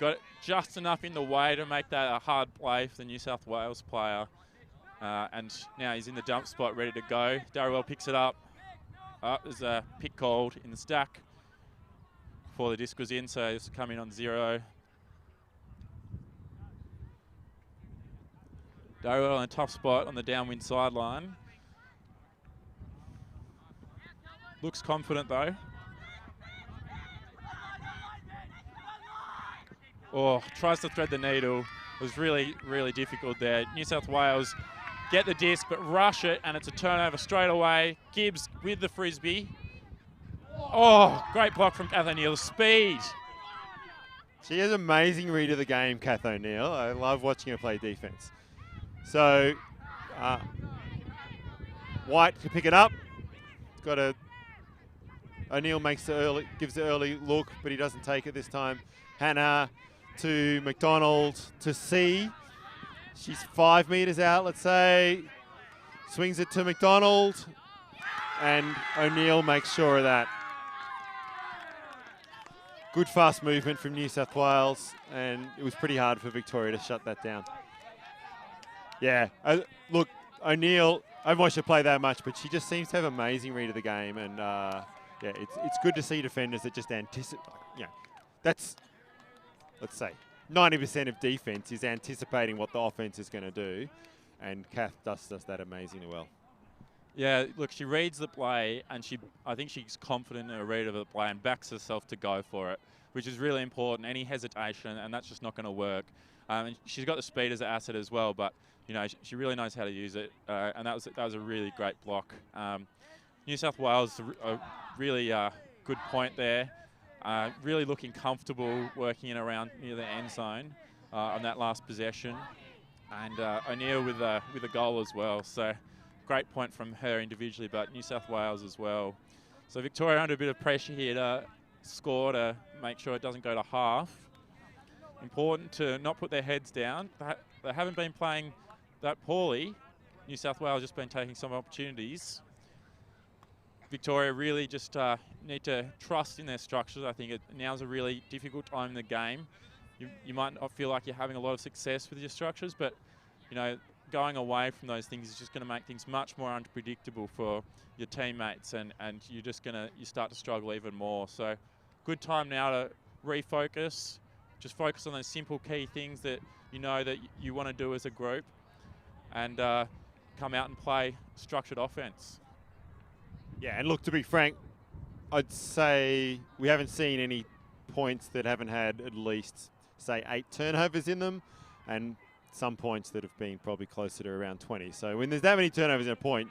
it just enough in the way to make that a hard play for the New South Wales player. And now he's in the dump spot, ready to go. Darrywell picks it up. There's a pick called in the stack before the disc was in, so it's coming on 0. Darrywell in a tough spot on the downwind sideline. Looks confident though. Tries to thread the needle. It was really, really difficult there. New South Wales get the disc, but rush it, and it's a turnover straight away. Gibbs with the frisbee. Great block from Kath O'Neill. Speed. She has amazing read of the game, Kath O'Neill. I love watching her play defence. So White to pick it up. O'Neill gives the early look, but he doesn't take it this time. Hannah to McDonald to C. She's 5 metres out, let's say. Swings it to McDonald, and O'Neill makes sure of that. Good fast movement from New South Wales, and it was pretty hard for Victoria to shut that down. Yeah, look, O'Neill, I haven't watched her play that much, but she just seems to have amazing read of the game, and yeah, it's good to see defenders that just anticipate. That's, let's say, 90% of defense is anticipating what the offense is going to do, and Kath does that amazingly well. Yeah, look, she reads the play, and I think she's confident in her read of the play and backs herself to go for it, which is really important. Any hesitation, and that's just not going to work. And she's got the speed as an asset as well, but she really knows how to use it, and that was a really great block. New South Wales, a really good point there. Really looking comfortable working in around near the end zone on that last possession, and O'Neill with a goal as well. So great point from her individually, but New South Wales as well. So Victoria under a bit of pressure here to score to make sure it doesn't go to half. Important to not put their heads down. They haven't been playing that poorly. New South Wales just been taking some opportunities. Victoria really just need to trust in their structures. I think now's a really difficult time in the game. You might not feel like you're having a lot of success with your structures, but going away from those things is just going to make things much more unpredictable for your teammates, and you start to struggle even more. So good time now to refocus. Just focus on those simple key things that that you want to do as a group, and come out and play structured offense. Yeah, and look, to be frank, I'd say we haven't seen any points that haven't had at least, say, 8 turnovers in them, and some points that have been probably closer to around 20. So when there's that many turnovers in a point,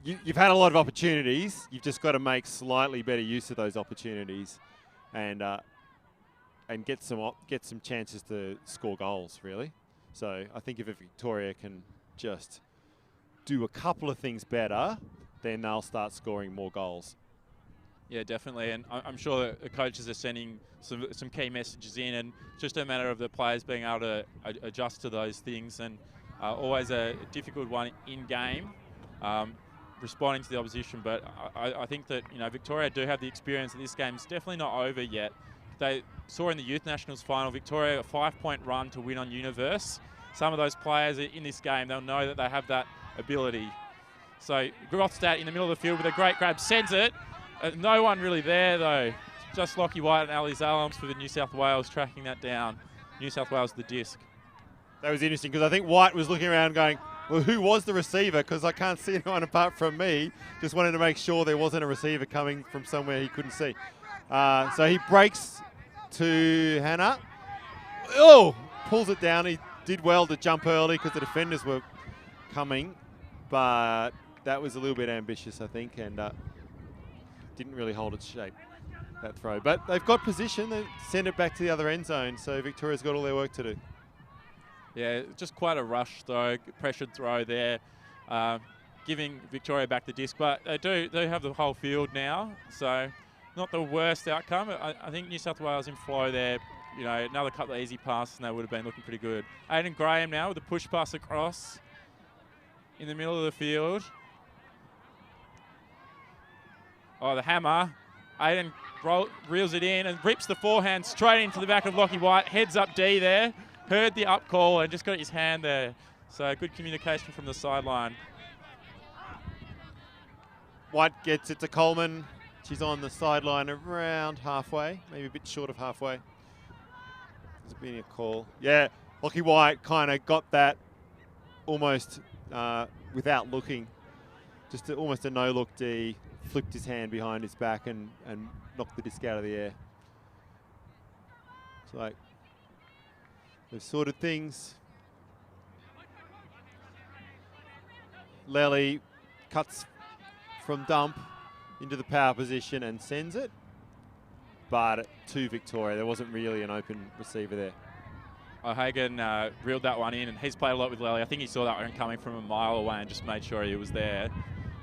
you've had a lot of opportunities. You've just got to make slightly better use of those opportunities, and get some chances to score goals, really. So I think if Victoria can just do a couple of things better, then they'll start scoring more goals. Yeah, definitely, and I'm sure the coaches are sending some key messages in, and just a matter of the players being able to adjust to those things, and always a difficult one in game, responding to the opposition. But I think that Victoria do have the experience, and this game's definitely not over yet. They saw in the Youth Nationals final, Victoria a 5-point run to win on Universe. Some of those players in this game, they'll know that they have that ability. So Grothstadt in the middle of the field with a great grab, sends it. No one really there though. Just Lockie White and Ali Zalams for the New South Wales tracking that down. New South Wales the disc. That was interesting because I think White was looking around going, well, who was the receiver? Because I can't see anyone apart from me. Just wanted to make sure there wasn't a receiver coming from somewhere he couldn't see. So he breaks to Hannah. Oh, pulls it down. He did well to jump early because the defenders were coming, but that was a little bit ambitious, I think, and didn't really hold its shape, that throw. But they've got position. They send it back to the other end zone, so Victoria's got all their work to do. Yeah, just quite a rush throw, pressured throw there, giving Victoria back the disc. But they do have the whole field now, so not the worst outcome. I think New South Wales in flow there. Another couple of easy passes and they would have been looking pretty good. Aiden Graham now with a push pass across in the middle of the field. Oh, the hammer. Aiden reels it in and rips the forehand straight into the back of Lockie White. Heads up D there. Heard the up call and just got his hand there. So good communication from the sideline. White gets it to Coleman. She's on the sideline around halfway, maybe a bit short of halfway. There's been a call. Yeah, Lockie White kind of got that almost without looking. Just almost a no-look D. Flipped his hand behind his back and knocked the disc out of the air. It's like those sort of things. Lely cuts from dump into the power position and sends it, but to Victoria. There wasn't really an open receiver there. O'Hagan reeled that one in, and he's played a lot with Lely. I think he saw that one coming from a mile away and just made sure he was there.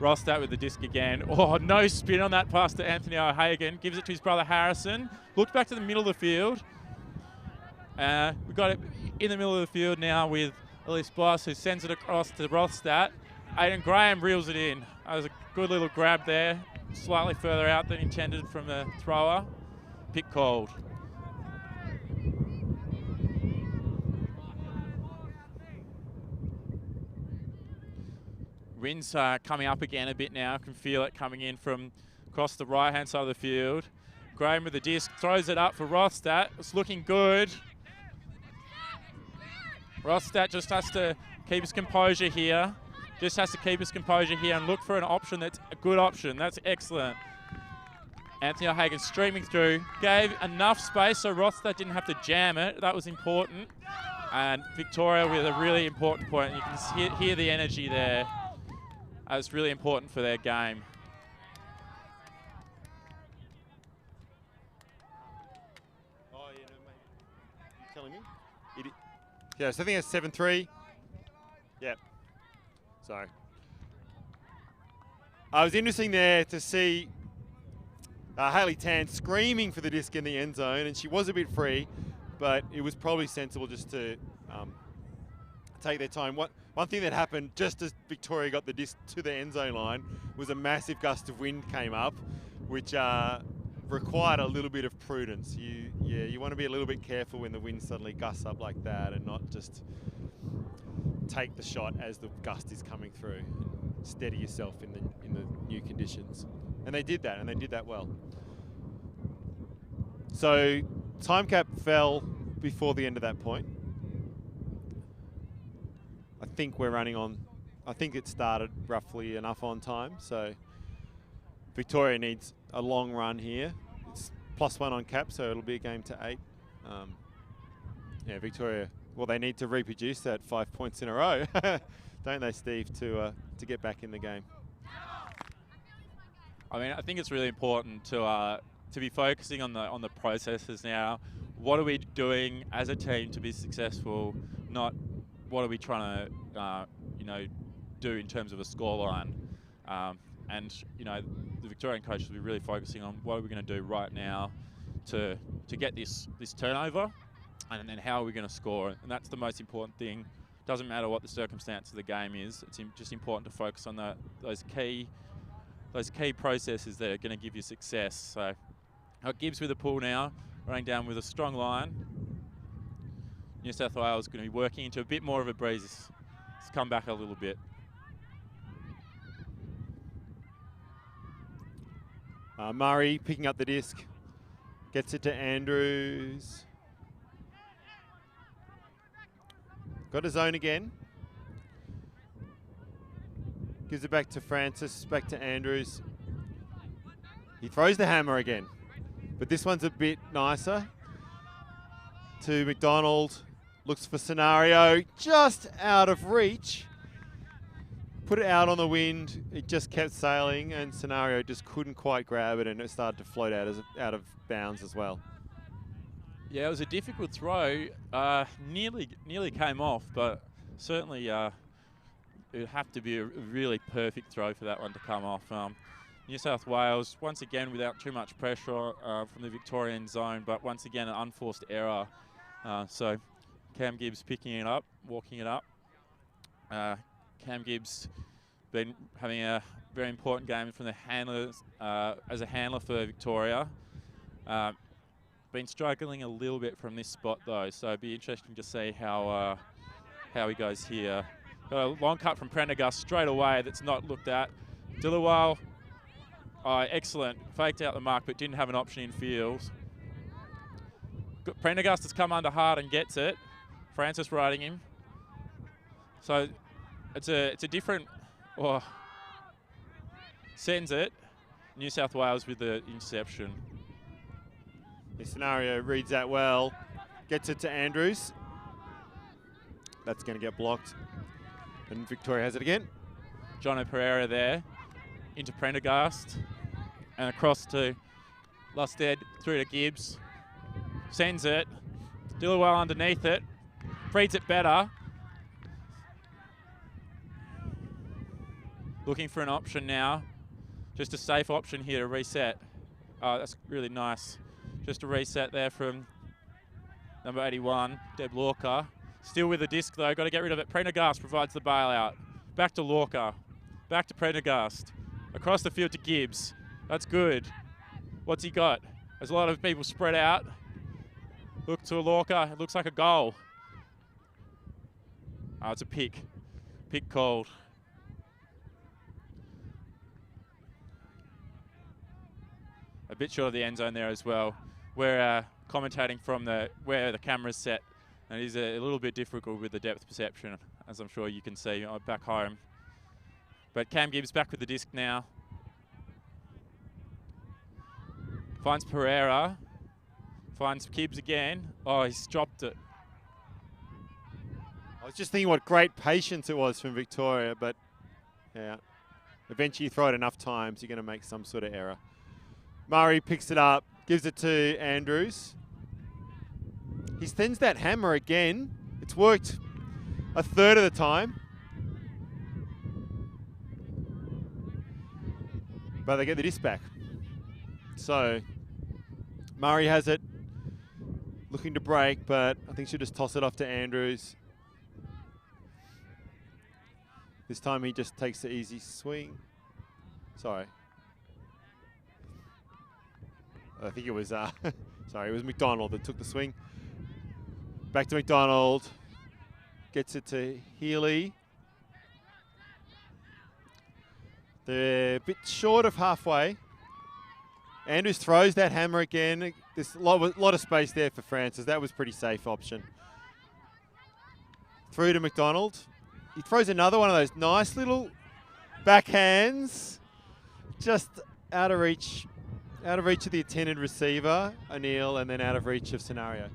Rostat with the disc again. Oh, no spin on that pass to Anthony O'Hagan. Gives it to his brother Harrison. Looks back to the middle of the field. We've got it in the middle of the field now with Elise Boss, who sends it across to Rostat. Aiden Graham reels it in. That was a good little grab there. Slightly further out than intended from the thrower. Pick called. Wind's coming up again a bit now. Can feel it coming in from across the right-hand side of the field. Graham with the disc, throws it up for Rostat. It's looking good. Rostat just has to keep his composure here. Just has to keep his composure here and look for an option that's a good option. That's excellent. Anthony O'Hagan streaming through. Gave enough space so Rostat didn't have to jam it. That was important. And Victoria with a really important point. You can hear the energy there. It's really important for their game. Oh, yeah, no, mate. You telling me? Yeah, so I think it's 7-3. Yep. Sorry. It was interesting there to see Hayley Tan screaming for the disc in the end zone, and she was a bit free, but it was probably sensible just to take their time. One thing that happened just as Victoria got the disc to the end zone line was a massive gust of wind came up, which required a little bit of prudence. You want to be a little bit careful when the wind suddenly gusts up like that and not just take the shot as the gust is coming through. Steady yourself in the new conditions. And they did that, and they did that well. So time cap fell before the end of that point. I think we're running on, I think it started roughly enough on time. So Victoria needs a long run here. It's +1 on cap, so it'll be a game to 8. Yeah, Victoria, well, they need to reproduce that 5 points in a row, don't they, Steve, to get back in the game. I mean, I think it's really important to be focusing on the processes now. What are we doing as a team to be successful? Not what are we trying to, do in terms of a scoreline. And, the Victorian coaches will be really focusing on what are we going to do right now to get this turnover, and then how are we going to score. And that's the most important thing. Doesn't matter what the circumstance of the game is. It's just important to focus on those key processes that are going to give you success. So Gibbs with the pull now, running down with a strong line. New South Wales is going to be working into a bit more of a breeze. It's come back a little bit. Murray picking up the disc, gets it to Andrews. Got his own again. Gives it back to Francis, back to Andrews. He throws the hammer again, but this one's a bit nicer. To McDonald, looks for Scenario, just out of reach. Put it out on the wind, it just kept sailing, and Scenario just couldn't quite grab it, and it started to float out of bounds as well. Yeah, it was a difficult throw. Nearly came off, but certainly it would have to be a really perfect throw for that one to come off. New South Wales, once again, without too much pressure from the Victorian zone, but once again, an unforced error. So Cam Gibbs picking it up, walking it up. Cam Gibbs been having a very important game from the handlers as a handler for Victoria. Been struggling a little bit from this spot though, so it'd be interesting to see how he goes here. Got a long cut from Prendergast straight away that's not looked at. Dillawal, excellent, faked out the mark but didn't have an option in field. Prendergast has come under hard and gets it. Francis riding him. So it's a different, sends it. New South Wales with the interception. The Scenario reads that well, gets it to Andrews. That's going to get blocked. And Victoria has it again. Jono Pereira there, into Prendergast, and across to Lusted, through to Gibbs. Sends it. Dillawal underneath it. Reads it better. Looking for an option now. Just a safe option here to reset. That's really nice. Just a reset there from number 81, Deb Lorca. Still with the disc though, got to get rid of it. Prendergast provides the bailout. Back to Lorca. Back to Prendergast. Across the field to Gibbs. That's good. What's he got? There's a lot of people spread out. Look to Lorca, it looks like a goal. It's a pick. Pick called. A bit short of the end zone there as well. We're commentating from where the camera's set, and it is a little bit difficult with the depth perception, as I'm sure you can see back home. But Cam Gibbs back with the disc now. Finds Pereira. Finds Gibbs again. Oh, he's dropped it. I was just thinking what great patience it was from Victoria, but yeah, eventually you throw it enough times, you're going to make some sort of error. Murray picks it up, gives it to Andrews. He sends that hammer again. It's worked a third of the time. But they get the disc back. So Murray has it, looking to break, but I think she'll just toss it off to Andrews. This time he just takes the easy swing. Sorry. I think it was, sorry, it was McDonald that took the swing. Back to McDonald. Gets it to Healy. They're a bit short of halfway. Andrews throws that hammer again. There's a lot of space there for Francis. That was a pretty safe option. Through to McDonald. He throws another one of those nice little backhands. Just out of reach of the intended receiver, O'Neill, and then out of reach of Scenario.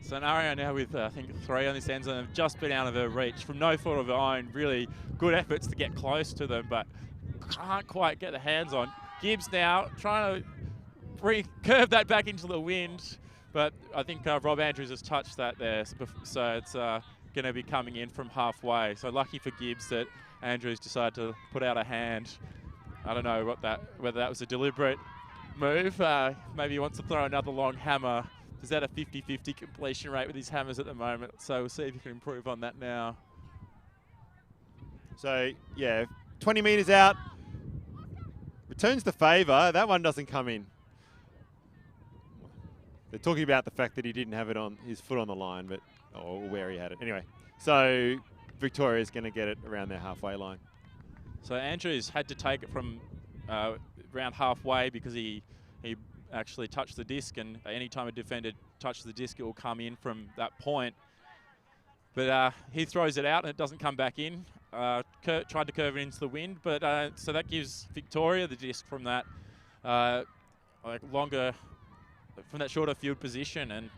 Scenario now with, I think, 3 on this end zone. Have just been out of her reach from no fault of her own. Really good efforts to get close to them, but can't quite get the hands on. Gibbs now trying to curve that back into the wind, but I think Rob Andrews has touched that there. So it's going to be coming in from halfway. So lucky for Gibbs that Andrews decided to put out a hand. I don't know whether that was a deliberate move. Maybe he wants to throw another long hammer. He's at a 50-50 completion rate with his hammers at the moment. So we'll see if he can improve on that now. So, yeah, 20 metres out. Returns the favour. That one doesn't come in. They're talking about the fact that he didn't have it on his foot on the line, but or where he had it. Anyway, so Victoria's going to get it around their halfway line. So Andrews had to take it from around halfway because he actually touched the disc, and any time a defender touches the disc, it will come in from that point. But he throws it out and it doesn't come back in. Tried to curve it into the wind, but so that gives Victoria the disc from that from that shorter field position, and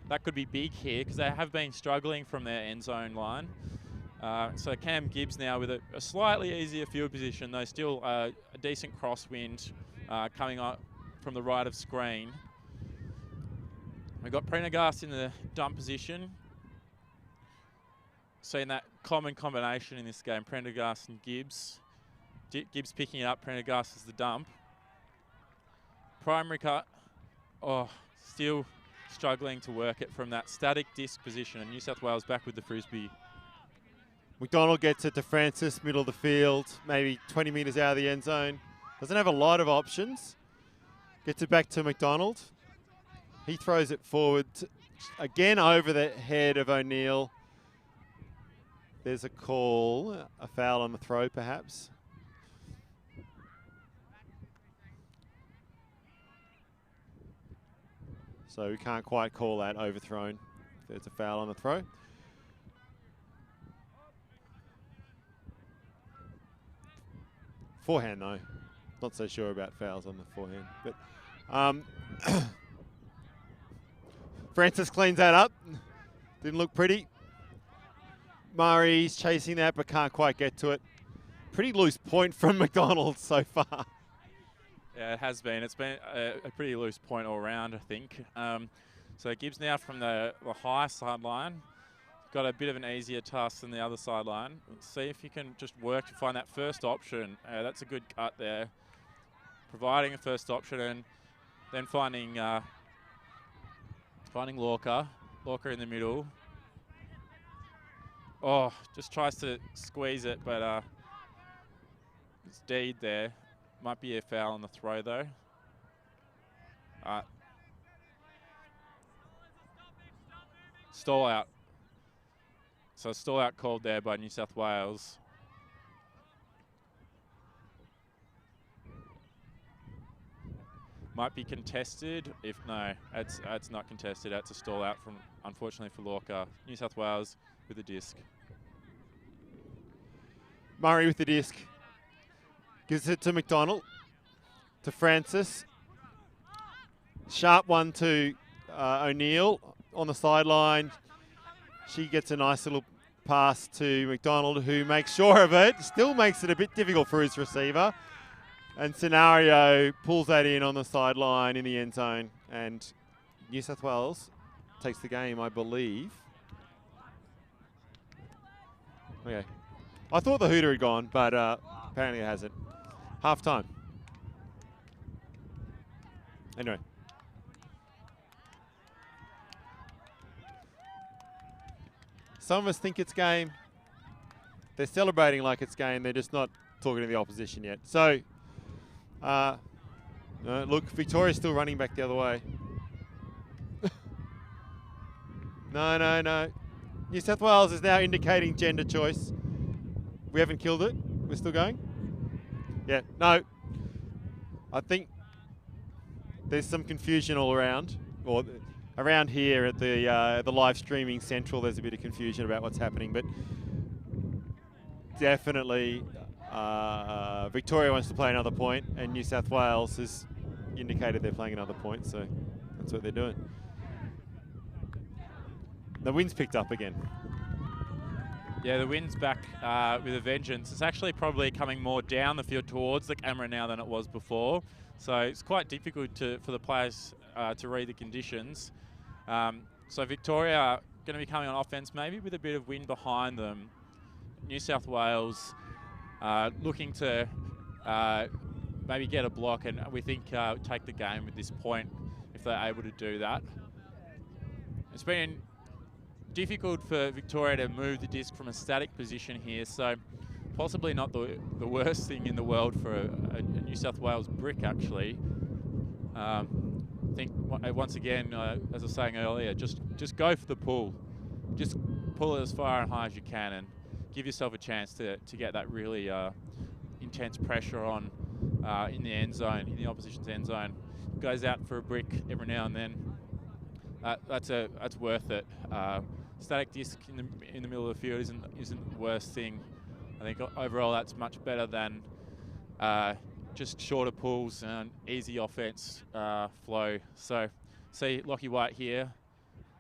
that could be big here because they have been struggling from their end zone line. So Cam Gibbs now with a slightly easier field position, though still a decent crosswind coming up from the right of screen. We've got Prendergast in the dump position. Seeing that common combination in this game, Prendergast and Gibbs. Gibbs picking it up, Prendergast is the dump. Primary cut. Oh, still struggling to work it from that static disc position, and New South Wales back with the frisbee. McDonald gets it to Francis, middle of the field, maybe 20 metres out of the end zone. Doesn't have a lot of options. Gets it back to McDonald. He throws it forward, again over the head of O'Neill. There's a call, a foul on the throw perhaps. So we can't quite call that overthrown. There's a foul on the throw. Forehand though, not so sure about fouls on the forehand. But Francis cleans that up. Didn't look pretty. Murray's chasing that but can't quite get to it. Pretty loose point from McDonald so far. Yeah, it has been. It's been a pretty loose point all round, I think. So Gibbs now from the high sideline. Got a bit of an easier task than the other sideline. Let's see if you can just work to find that first option. That's a good cut there. Providing a first option and then finding Lorca. Lorca in the middle. Oh, just tries to squeeze it, but it's deed there. Might be a foul on the throw though. Stall out. So stall out called there by New South Wales. Might be contested. If no, it's not contested. That's a stall out from, unfortunately for Lorca. New South Wales with the disc. Murray with the disc. Gives it to McDonald. To Francis. Sharp one to O'Neill on the sideline. She gets a nice little pass to McDonald, who makes sure of it. Still makes it a bit difficult for his receiver. And Scenario pulls that in on the sideline in the end zone. And New South Wales takes the game, I believe. Okay. I thought the hooter had gone, but apparently it hasn't. Half time. Anyway. Some of us think it's game. They're celebrating like it's game. They're just not talking to the opposition yet. So, look, Victoria's still running back the other way. No. New South Wales is now indicating gender choice. We haven't killed it. We're still going. Yeah, no. I think there's some confusion all around, or around here at the live streaming central. There's a bit of confusion about what's happening, but definitely Victoria wants to play another point, and New South Wales has indicated they're playing another point, so that's what they're doing. The wind's picked up again. Yeah, the wind's back with a vengeance. It's actually probably coming more down the field towards the camera now than it was before. So it's quite difficult for the players to read the conditions. So Victoria going to be coming on offense, maybe with a bit of wind behind them. New South Wales looking to maybe get a block, and we think take the game with this point if they're able to do that. It's been difficult for Victoria to move the disc from a static position here, so possibly not the worst thing in the world for a New South Wales brick, actually. I think once again, as I was saying earlier, just go for the pull. Just pull it as far and high as you can, and give yourself a chance to get that really intense pressure on in the end zone, in the opposition's end zone. Goes out for a brick every now and then. That's worth it. Static disc in the middle of the field isn't the worst thing. I think overall that's much better than just shorter pulls and easy offense flow. So see Lockie White here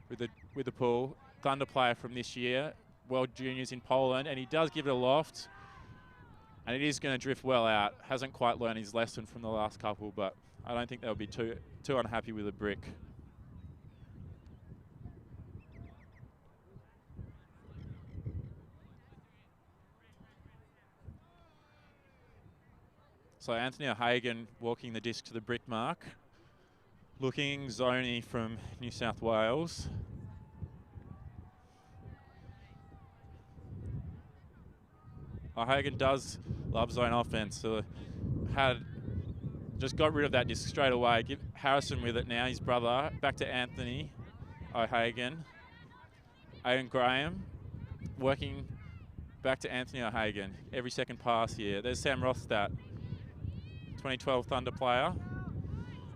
with the pull. Thunder player from this year, World Juniors in Poland, and he does give it a loft, and it is going to drift well out. Hasn't quite learned his lesson from the last couple, but I don't think they'll be too unhappy with a brick. So Anthony O'Hagan walking the disc to the brick mark. Looking zoney from New South Wales. O'Hagan does love zone offense, so just got rid of that disc straight away. Give Harrison with it now, his brother. Back to Anthony O'Hagan. Aidan Graham working back to Anthony O'Hagan. Every second pass here. There's Sam Rothstat, 2012 Thunder player.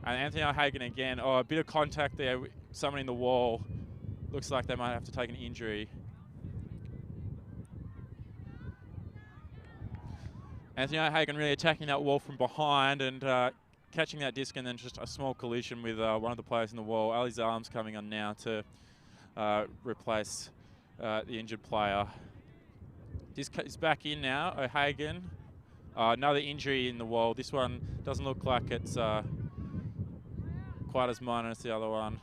And Anthony O'Hagan again. Oh, a bit of contact there. Someone in the wall. Looks like they might have to take an injury. Anthony O'Hagan really attacking that wall from behind and catching that disc, and then just a small collision with one of the players in the wall. Ali's arms coming on now to replace the injured player. Disc is back in now. O'Hagan. Another injury in the wall. This one doesn't look like it's quite as minor as the other one.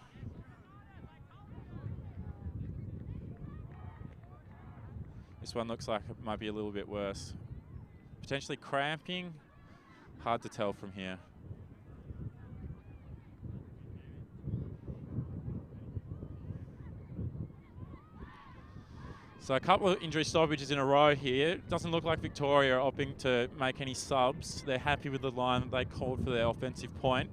This one looks like it might be a little bit worse. Potentially cramping. Hard to tell from here. So a couple of injury stoppages in a row here. Doesn't look like Victoria are opting to make any subs. They're happy with the line that they called for their offensive point.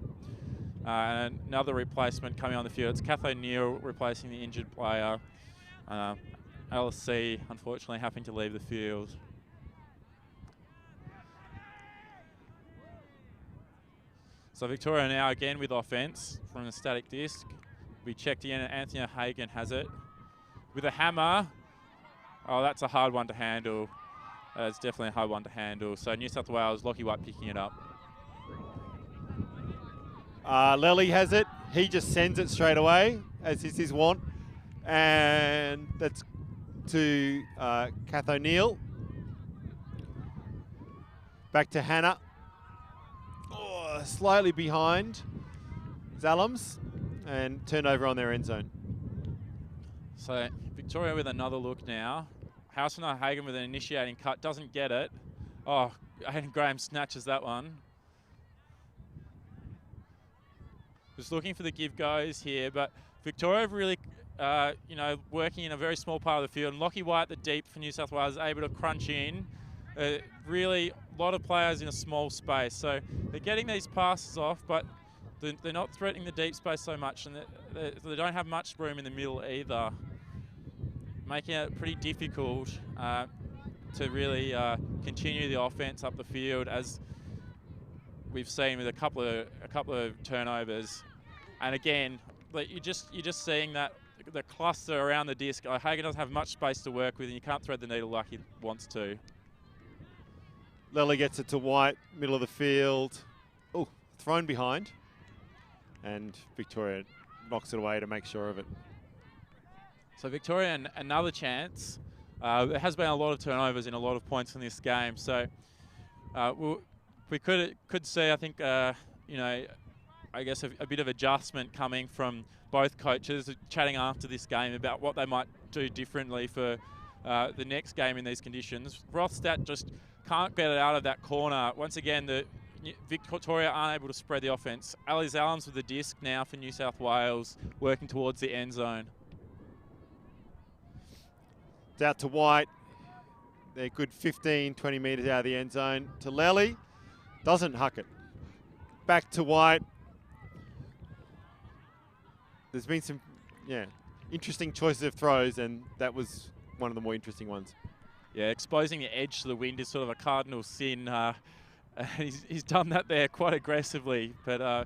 And another replacement coming on the field. It's Kath O'Neill replacing the injured player. LSC, unfortunately, having to leave the field. So Victoria now again with offense from the static disc. We checked in, and Anthony O'Hagan has it. With a hammer. Oh, that's a hard one to handle. It's definitely a hard one to handle. So New South Wales, Lockie White picking it up. Lely has it. He just sends it straight away, as is his want. And that's to Kath O'Neill. Back to Hannah. Oh, slightly behind Zalams. And turnover on their end zone. So Victoria with another look now. Harrison O'Hagan with an initiating cut, doesn't get it. Oh, Aidan Graham snatches that one. Just looking for the give goes here, but Victoria really, working in a very small part of the field. And Lockie White, the deep for New South Wales, is able to crunch in. Really, a lot of players in a small space. So they're getting these passes off, but they're not threatening the deep space so much, and they don't have much room in the middle either, making it pretty difficult to really continue the offense up the field, as we've seen with a couple of turnovers. And again, you're just seeing that the cluster around the disc. O'Hagan doesn't have much space to work with, and you can't thread the needle like he wants to. Lely gets it to White, middle of the field. Oh, thrown behind. And Victoria knocks it away to make sure of it. So Victoria, another chance. There has been a lot of turnovers in a lot of points in this game. So we could see, I think, a I guess, a bit of adjustment coming from both coaches, chatting after this game about what they might do differently for the next game in these conditions. Rothstadt just can't get it out of that corner. Once again, the Victoria aren't able to spread the offence. Ali Zalams with the disc now for New South Wales, working towards the end zone. It's out to White. They're good 15, 20 metres out of the end zone. To Lely, doesn't huck it. Back to White. There's been some, interesting choices of throws, and that was one of the more interesting ones. Yeah, exposing the edge to the wind is sort of a cardinal sin. He's done that there quite aggressively, but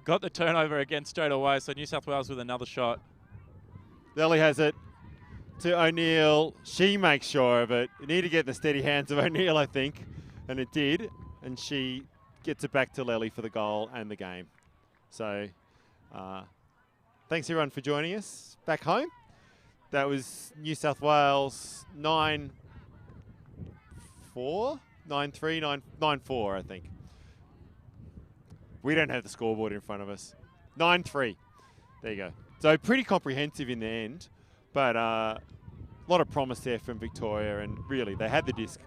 got the turnover again straight away, so New South Wales with another shot. Lely has it to O'Neill. She makes sure of it. You need to get the steady hands of O'Neill, I think, and it did, and she gets it back to Lely for the goal and the game. So thanks everyone for joining us back home. That was New South Wales 9-4, 9-3, 9-4, I think. We don't have the scoreboard in front of us. 9-3. There you go. So pretty comprehensive in the end, but a lot of promise there from Victoria, and really they had the disc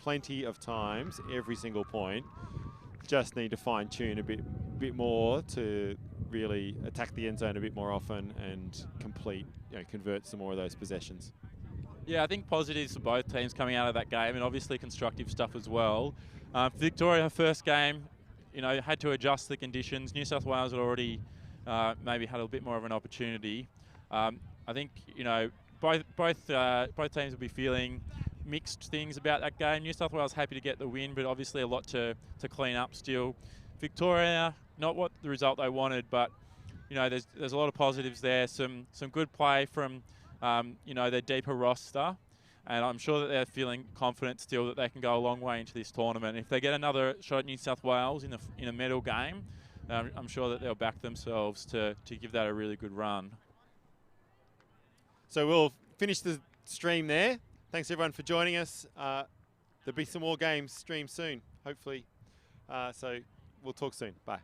plenty of times, every single point. Just need to fine tune a bit more to really attack the end zone a bit more often and convert some more of those possessions. Yeah, I think positives for both teams coming out of that game, and obviously constructive stuff as well. Victoria, first game, had to adjust the conditions. New South Wales had already maybe had a bit more of an opportunity. I think both teams will be feeling mixed things about that game. New South Wales happy to get the win, but obviously a lot to clean up still. Victoria, not what the result they wanted, but there's a lot of positives there. Some good play from their deeper roster, and I'm sure that they're feeling confident still that they can go a long way into this tournament. If they get another shot at New South Wales in a medal game, I'm sure that they'll back themselves to give that a really good run. So we'll finish the stream there. Thanks everyone for joining us. There'll be some more games streamed soon, hopefully. So we'll talk soon. Bye.